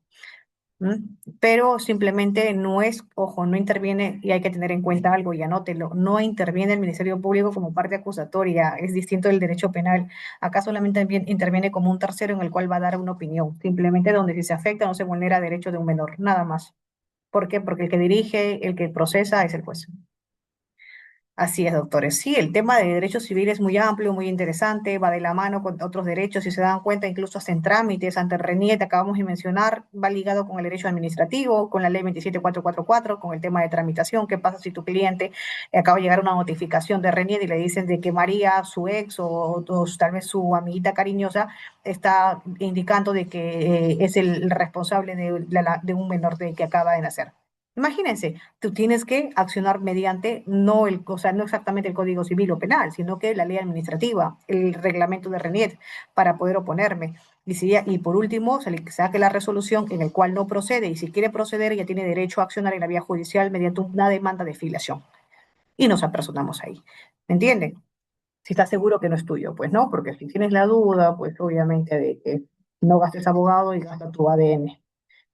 ¿Mm? Pero simplemente no es, ojo, no interviene, y hay que tener en cuenta algo y anótelo, no interviene el Ministerio Público como parte acusatoria, es distinto del derecho penal. Acá solamente interviene como un tercero en el cual va a dar una opinión, simplemente donde si se afecta no se vulnera derecho de un menor, nada más. ¿Por qué? Porque el que dirige, el que procesa es el juez. Así es, doctores. Sí, el tema de derechos civiles es muy amplio, muy interesante, va de la mano con otros derechos, si se dan cuenta, incluso hasta en trámites, ante el RENIE, que acabamos de mencionar, va ligado con el derecho administrativo, con la ley 27444, con el tema de tramitación. ¿Qué pasa si tu cliente acaba de llegar una notificación de RENIE y le dicen de que María, su ex o tal vez su amiguita cariñosa, está indicando de que es el responsable de un menor de que acaba de nacer? Imagínense, tú tienes que accionar mediante o sea, no exactamente el Código Civil o Penal, sino que la ley administrativa, el reglamento de RENIET, para poder oponerme. Y por último, se le saque la resolución en el cual no procede, y si quiere proceder, ella tiene derecho a accionar en la vía judicial mediante una demanda de filiación. Y nos apersonamos ahí. ¿Me entienden? Si estás seguro que no es tuyo, pues no, porque si tienes la duda, pues obviamente de que no gastes abogado y gasta tu ADN.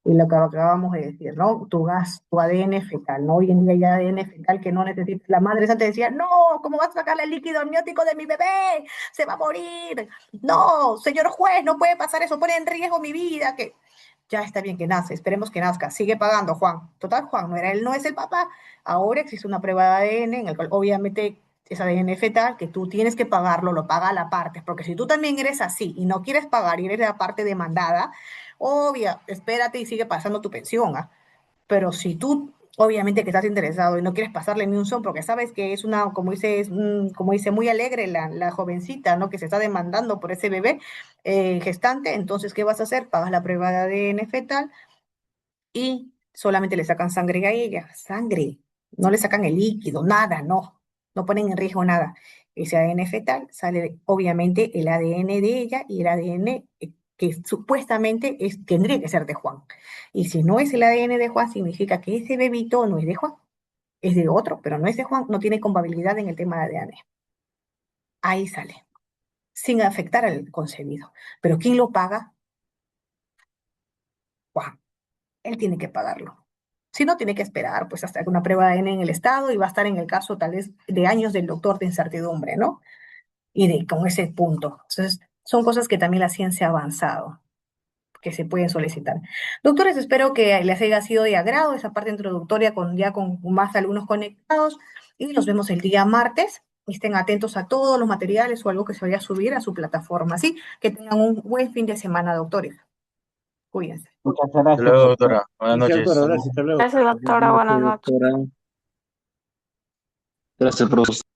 Y lo que acabamos de decir, ¿no? Tu ADN fecal, ¿no? Hoy en día ya ADN fecal que no necesita. La madre antes decía, no, ¿cómo vas a sacarle el líquido amniótico de mi bebé? Se va a morir. No, señor juez, no puede pasar eso, pone en riesgo mi vida. Que ya está bien que nace, esperemos que nazca. Sigue pagando, Juan. Total, Juan, no era él, no es el papá. Ahora existe una prueba de ADN en el cual obviamente es ADN fetal, que tú tienes que pagarlo, lo paga a la parte, porque si tú también eres así y no quieres pagar y eres la parte demandada, obvia, espérate y sigue pasando tu pensión, ¿ah? Pero si tú, obviamente que estás interesado y no quieres pasarle ni un son, porque sabes que es una, como dice, muy alegre la jovencita, ¿no? Que se está demandando por ese bebé gestante, entonces, ¿qué vas a hacer? Pagas la prueba de ADN fetal y solamente le sacan sangre a ella, sangre, no le sacan el líquido, nada, no, no ponen en riesgo nada. Ese ADN fetal sale obviamente el ADN de ella y el ADN que supuestamente tendría que ser de Juan. Y si no es el ADN de Juan, significa que ese bebito no es de Juan, es de otro, pero no es de Juan, no tiene compatibilidad en el tema de ADN. Ahí sale, sin afectar al concebido. Pero ¿quién lo paga? Juan. Él tiene que pagarlo. Si no, tiene que esperar pues hasta que una prueba de ADN en el estado y va a estar en el caso tal vez de años del doctor de incertidumbre, ¿no? Y con ese punto. Entonces, son cosas que también la ciencia ha avanzado, que se pueden solicitar. Doctores, espero que les haya sido de agrado esa parte introductoria ya con más alumnos conectados y nos vemos el día martes. Estén atentos a todos los materiales o algo que se vaya a subir a su plataforma. Así que tengan un buen fin de semana, doctores. Cuídense. Muchas Hasta gracias, luego, doctor. doctora. Buenas Listo, doctora, noches. gracias, hasta luego. Gracias, doctora. Buenas noches. Doctora. Gracias, profesor.